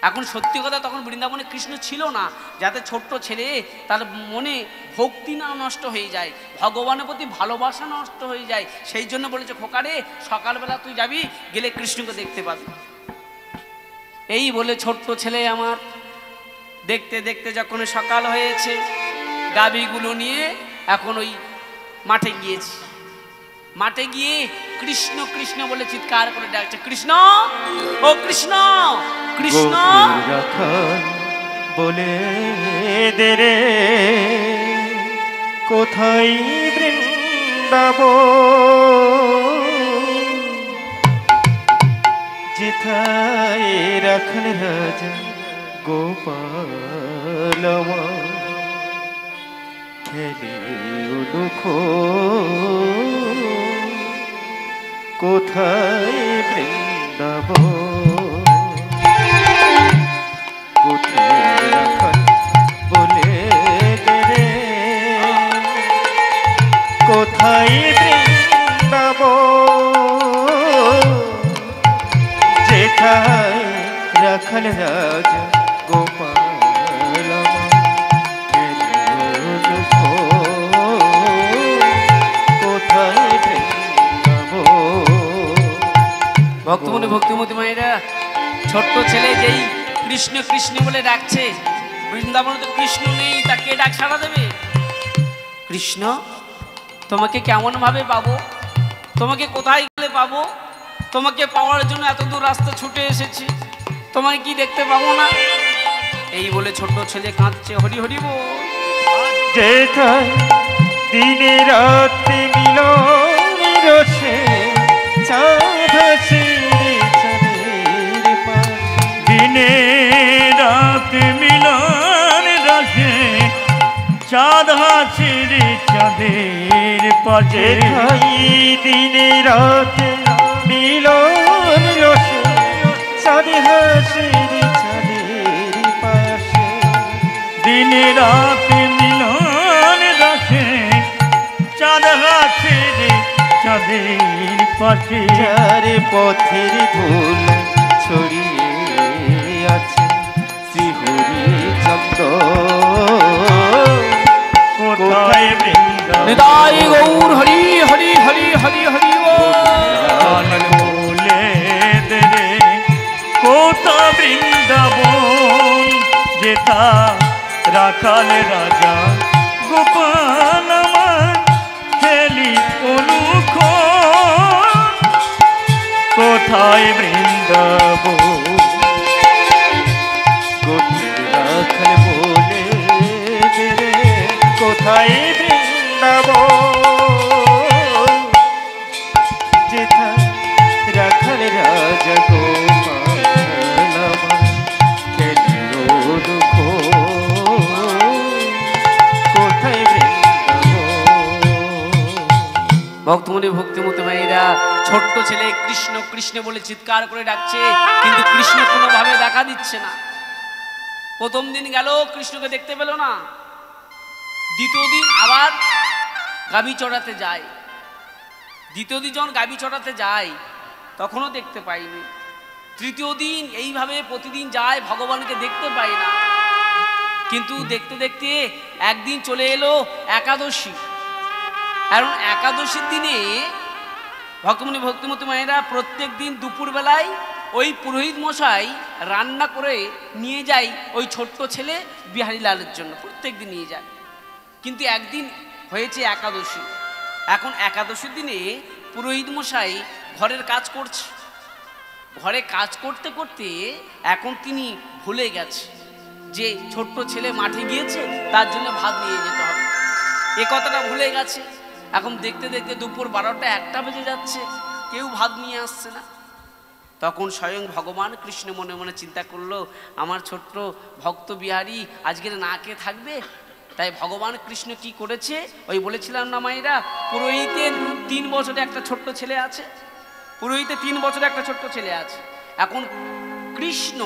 এখন সত্যি কথা তখন বৃন্দাবনে কৃষ্ণ ছিল না, যাতে ছোট্ট ছেলে তার মনে ভক্তি না নষ্ট হয়ে যায়, ভগবানের প্রতি ভালোবাসা নষ্ট হয়ে যায়, সেই জন্য বলেছে খোকারে সকালবেলা তুই যাবি, গেলে কৃষ্ণকে দেখতে পাবি। এই বলে ছোট্ট ছেলে আমার দেখতে দেখতে যখন সকাল হয়েছে, গাভীগুলো নিয়ে এখন ওই মাঠে গিয়েছে। মাঠে গিয়ে কৃষ্ণ কৃষ্ণ বলে চিৎকার করে ডাকছে, কৃষ্ণ ও কৃষ্ণ কৃষ্ণ বলে দে রে কোথায় বৃন্দাবন, যেথায় রাখেন রাজা গোপাল খেলে দুঃখ, কোথায় বৃন্দাবন, কোথায় রাখেন বলে দে রে কোথায় বৃন্দাবন, যেথায় রাখেন রাজা গোপাল ভক্তমনে ভক্তিমতী মায়েরা, ছোট্ট ছেলে যেই কৃষ্ণ কৃষ্ণ বলে ডাকছে, বৃন্দাবনে তো কৃষ্ণ নেই, তাকে ডাক সাড়া দেবে? কৃষ্ণ তোমাকে কেমন ভাবে পাবো, তোমাকে কোথায় গেলে পাবো, তোমাকে পাওয়ার জন্য এত দূর রাস্তা ছুটে এসেছি, তোমায় কি দেখতে পাবো না? এই বলে ছোট ছেলে কাঁদছে, হরি হরি বল। যেথায় দিনে রাতে মিলনের রসে চাঁদ আসে চাঁদের পাশে। দিনে রাতে মিলন রসে চাঁদ হাসে রে চাঁদের পাশে। যেথায় দিনে রাতে মিলন রসে চাঁদ হাসে চাঁদের পাশে। দিনে রাতে মিলন রসে চাঁদ হাসে রে চাঁদের পাশে। যার পথের ধুল ছড়িয়ে আছে শ্রীহরি চন্দন। কোথায় বৃন্দাবন নিতাই গৌর হরি হরি হরি হরি হরি বল। বলে দে রে কোথা বৃন্দাবন যেথা রাখাল রাজা গোপাল আমার খেলি অনুখ। কোথায় বৃন্দাবন গোবিন্দ রাখাল বলে দে রে কোথায় বৃন্দাবন যেথা রাখাল রাজা গোপাল আমার খেলিল দুঃখ। কোথায় বৃন্দাবন। ভক্তমণি ভক্তিমতী মায়েরা ছোট্ট ছেলে কৃষ্ণ কৃষ্ণ বলে চিৎকার করে ডাকছে, কিন্তু কৃষ্ণ কোনোভাবে দেখা দিচ্ছে না। প্রথম দিন গেল, কৃষ্ণকে দেখতে পেল না। দ্বিতীয় দিন আবার গাভী চড়াতে যায়। দ্বিতীয় দিন যখন গাভী চড়াতে যায় তখনও দেখতে পাইনি। তৃতীয় দিন এইভাবে প্রতিদিন যায়, ভগবানকে দেখতে পায় না। কিন্তু দেখতে দেখতে একদিন চলে এলো একাদশী। কারণ একাদশীর দিনে ভক্তমণি ভক্তিমতী মায়েরা প্রত্যেক দিন দুপুরবেলায় ওই পুরোহিত মশাই রান্না করে নিয়ে যায় ওই ছোট্ট ছেলে বিহারীলালের জন্য, প্রত্যেক দিন নিয়ে যায়। কিন্তু একদিন হয়েছে একাদশী। এখন একাদশীর দিনে পুরোহিত মশাই ঘরের কাজ করছে। ঘরে কাজ করতে করতে এখন তিনি ভুলে গেছে যে ছোট্ট ছেলে মাঠে গিয়েছে, তার জন্য ভাত নিয়ে যেতে হবে। এ কথাটা ভুলে গেছে। এখন দেখতে দেখতে দুপুর 12টা 1টা বেজে যাচ্ছে, কেউ ভাত নিয়ে আসছে না। তখন স্বয়ং ভগবান কৃষ্ণ মনে মনে চিন্তা করলো, আমার ছোট্ট ভক্ত বিহারী আজকের না কে থাকবে। তাই ভগবান কৃষ্ণ কি করেছে, ওই বলেছিলাম না মায়েরা, পুরোহিতের 3 বছরে একটা ছোট্ট ছেলে আছে। পুরোহিতের 3 বছরে একটা ছোট্ট ছেলে আছে। এখন কৃষ্ণ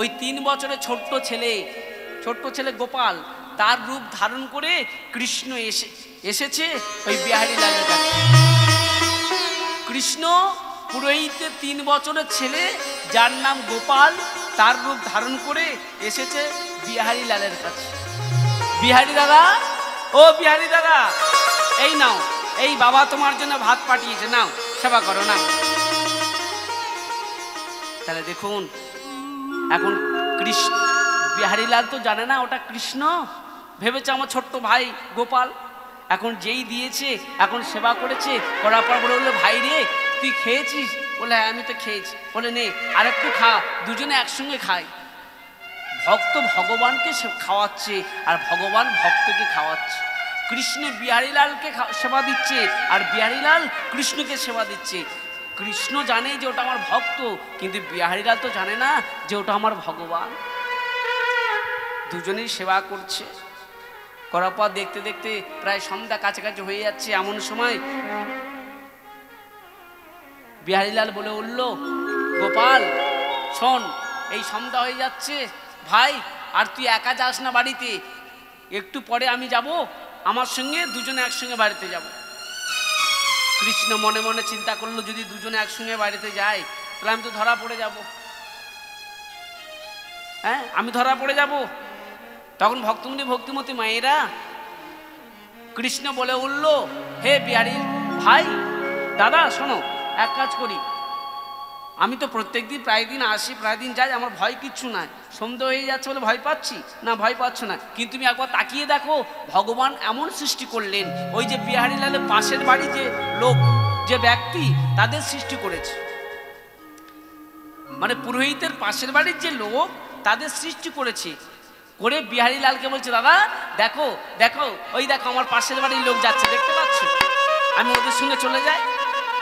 ওই 3 বছরের ছোট্ট ছেলে গোপাল, তার রূপ ধারণ করে কৃষ্ণ এসেছে ওই বিহারীলালের কাছে। কৃষ্ণ পুরোহিতের 3 বছরের ছেলে, যার নাম গোপাল, তার রূপ ধারণ করে এসেছে বিহারীলালের কাছে। বিহারী দাদা, ও বিহারী দাদা, এই নাও, এই বাবা তোমার জন্য ভাত পাঠিয়েছে, নাও সেবা করো, নাও। তাহলে দেখুন, এখন কৃষ্ণ বিহারীলাল তো জানে না ওটা কৃষ্ণ, ভেবেছে আমার ছোট্ট ভাই গোপাল। এখন যেই দিয়েছে, এখন সেবা করেছে, করার পর বলে, ভাই রে তুই খেয়েছিস? বলে হ্যাঁ আমি তো খেয়েছি। বলে নে আরেকটু খা, দুজনে একসঙ্গে খাই। ভক্ত ভগবানকে খাওয়াচ্ছে আর ভগবান ভক্তকে খাওয়াচ্ছে। কৃষ্ণ বিহারীলালকে সেবা দিচ্ছে আর বিহারীলাল কৃষ্ণকে সেবা দিচ্ছে। কৃষ্ণ জানে যে ওটা আমার ভক্ত, কিন্তু বিহারীলাল তো জানে না যে ওটা আমার ভগবান। দুজনেই সেবা করছে। করার পর দেখতে দেখতে প্রায় সন্ধ্যা কাছাকাছি হয়ে যাচ্ছে। এমন সময় বিহারীলাল বলে উঠল, গোপাল শোন, এই সন্ধ্যা হয়ে যাচ্ছে, ভাই আর তুই একা যাস না বাড়িতে, একটু পরে আমি যাব, আমার সঙ্গে দুজনে একসঙ্গে বাড়িতে যাব। কৃষ্ণ মনে মনে চিন্তা করলো, যদি দুজনে একসঙ্গে বাড়িতে যাই তাহলে আমি তো ধরা পড়ে যাব। হ্যাঁ, আমি ধরা পড়ে যাব। তখন ভক্তিমতী মায়েরা কৃষ্ণ বলে উঠল, হে বিহারী ভাই দাদা শোনো, এক কাজ করি, আমি তো প্রত্যেক দিন প্রায় দিন আসি, প্রায় দিন যাই, আমার ভয় কিচ্ছু নাই। সন্ধ্যা হয়ে যাচ্ছে বলে ভয় পাচ্ছি না? ভয় পাচ্ছ না, কিন্তু তুমি একবার তাকিয়ে দেখো, ভগবান এমন সৃষ্টি করলেন, ওই যে বিহারীলালের পাশের বাড়ি যে লোক, যে ব্যক্তি, তাদের সৃষ্টি করেছে। মানে পুরোহিতের পাশের বাড়ির যে লোক, তাদের সৃষ্টি করেছে। করে বিহারী লালকে বলছে, দাদা দেখো দেখো, ওই দেখো আমার পাশের বাড়ির লোক যাচ্ছে, দেখতে পাচ্ছ? আমি ওদের সঙ্গে চলে যাই।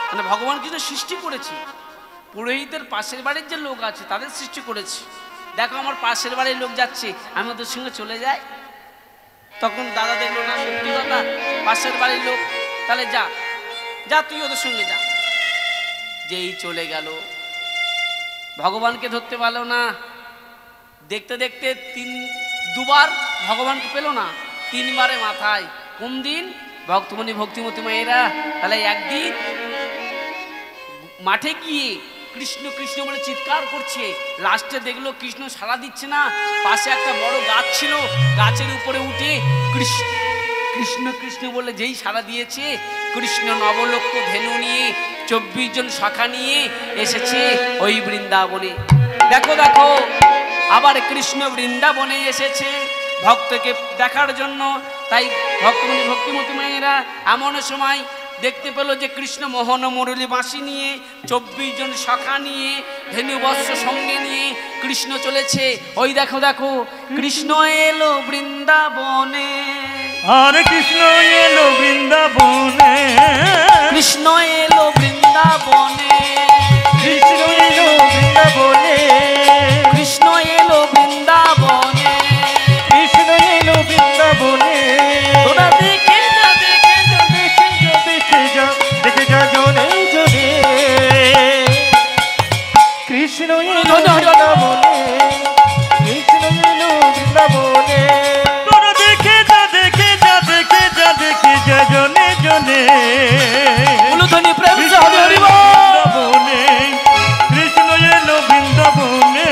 মানে ভগবান কিন্তু সৃষ্টি করেছি, পুরোহিতের পাশের বাড়ির যে লোক আছে তাদের সৃষ্টি করেছি। দেখো আমার পাশের বাড়ির লোক যাচ্ছে, আমি ওদের সঙ্গে চলে যাই। তখন দাদা দেখলো না, সত্যি কথা পাশের বাড়ির লোক, তাহলে যা যা তুই ওদের সঙ্গে যা। যেই চলে গেল, ভগবানকে ধরতে পারলো না। দেখতে দেখতে দুবার ভগবানকে পেল না, 3 বারে মাথায়। কোন দিন? ভক্তমণি ভক্তিমতী মায়েরা, তাহলে একদিন মাঠে গিয়ে কৃষ্ণ কৃষ্ণ বলে চিৎকার করছে। লাস্টে দেখলো কৃষ্ণ সাড়া দিচ্ছে না। পাশে একটা বড় গাছ ছিল, গাছের উপরে উঠে কৃষ্ণ কৃষ্ণ কৃষ্ণ বলে যেই সাড়া দিয়েছে, কৃষ্ণ নবলক্ষ ধেনু নিয়ে 24 জন শাখা নিয়ে এসেছে ওই বৃন্দাবনে। দেখো দেখো, আবার কৃষ্ণ বৃন্দাবনে এসেছে ভক্তকে দেখার জন্য। তাই ভক্তমণি ভক্তিমতী মায়েরা এমন সময় দেখতে পেল যে কৃষ্ণ মোহন মুরলী বাঁশি নিয়ে 24 জন শাখা নিয়ে ধেনু বস্ত্র সঙ্গে নিয়ে কৃষ্ণ চলেছে। ওই দেখো দেখো, কৃষ্ণ এলো বৃন্দাবনে, হরে কৃষ্ণ এলো বৃন্দাবনে, কৃষ্ণ এলো বৃন্দাবনে, কৃষ্ণ এলো বৃন্দাবনে, কৃষ্ণ এলো বৃন্দাবনে, কৃষ্ণ এলো বৃন্দাবনে। তোরা দেখে যা দেখে যা দেখে যা দেখে যা জনে জনে, কৃষ্ণ এলো বৃন্দাবনে, কৃষ্ণ এলো বৃন্দাবনে। তোরা দেখে যা দেখে যা দেখে যা দেখে যা জনে জনে, উলুধ্বনি প্রেম সে হরি হরি বল। বৃন্দাবনে, কৃষ্ণ এলো বৃন্দাবনে।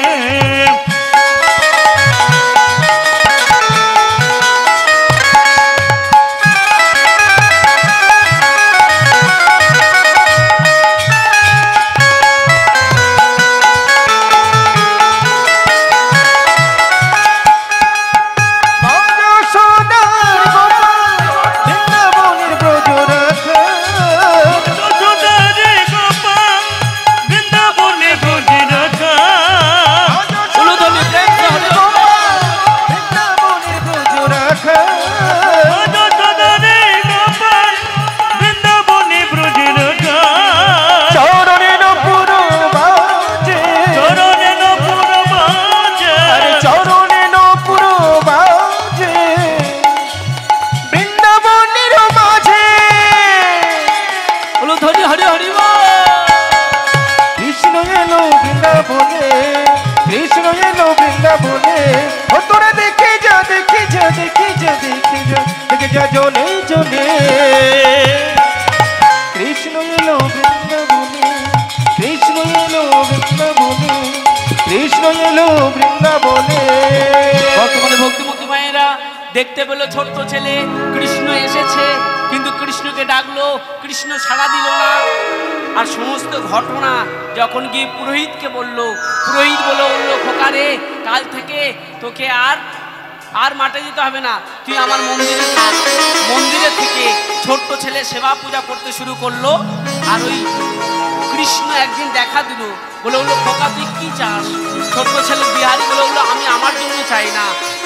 জনে জনে, কৃষ্ণ এলো বৃন্দাবনে, কৃষ্ণ এলো বৃন্দাবনে, কৃষ্ণ এলো বৃন্দাবনে। বর্তমানে ভক্তিমতী মায়েরা দেখতে পেল ছোট্ট ছেলে কৃষ্ণ এসেছে, কিন্তু কৃষ্ণকে ডাকলো, কৃষ্ণ সাড়া দিল না। আর সমস্ত ঘটনা যখন গিয়ে পুরোহিতকে বলল, পুরোহিত বললো খোকারে, কাল থেকে তোকে আর মাঠে যেতে হবে না, তুই আমার মন্দিরে থাক। মন্দিরে থেকে ছোট্ট ছেলে সেবা পূজা করতে শুরু করলো। আর ওই কৃষ্ণ একদিন দেখা দিল, বলে বললো খোকা তুই কি চাস? ছোট্ট ছেলে বিহারি বলে বললো, আমি আমার জন্য চাই না,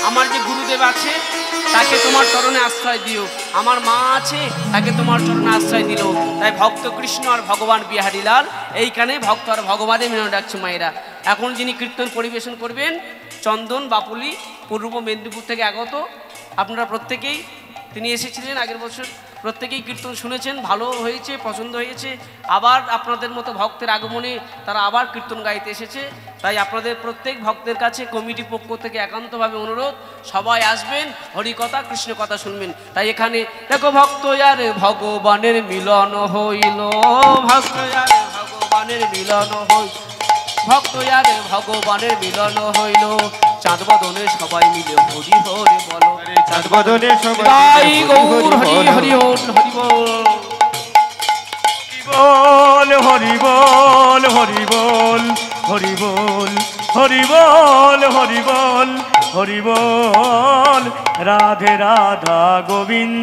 আমার যে গুরুদেব আছে তাকে তোমার চরণে আশ্রয় দিও, আমার মা আছে তাকে তোমার চরণে আশ্রয় দিল। তাই ভক্ত কৃষ্ণ আর ভগবান বিহারীলাল এইখানে ভক্ত আর ভগবানের মিলন ডাকছে মায়েরা। এখন যিনি কীর্তন পরিবেশন করবেন চন্দন বাপুলি, পূর্ব মেদিনীপুর থেকে আগত। আপনারা প্রত্যেকেই, তিনি এসেছিলেন আগের বছর, প্রত্যেকেই কীর্তন শুনেছেন, ভালো হয়েছে, পছন্দ হয়েছে। আবার আপনাদের মতো ভক্তের আগমনে তারা আবার কীর্তন গাইতে এসেছে। তাই আপনাদের প্রত্যেক ভক্তের কাছে কমিটি পক্ষ থেকে একান্তভাবে অনুরোধ, সবাই আসবেন, হরিকথা কৃষ্ণ কথা শুনবেন। তাই এখানে দেখো, ভক্ত আর ভগবানের মিলন হইল, ভক্ত আর ভগবানের মিলন হইল, ভক্ত আর ভগবানের মিলন হইল, চাঁদ বদনে সবাই মিলে হরি হরি বলো, চাঁদ বদনে সবাই গাই গৌর হরি হরি হরি বল, হরি বল হরি বল হরি বল হরি বল হরি বল হরি বল, রাধে রাধা গোবিন্দ।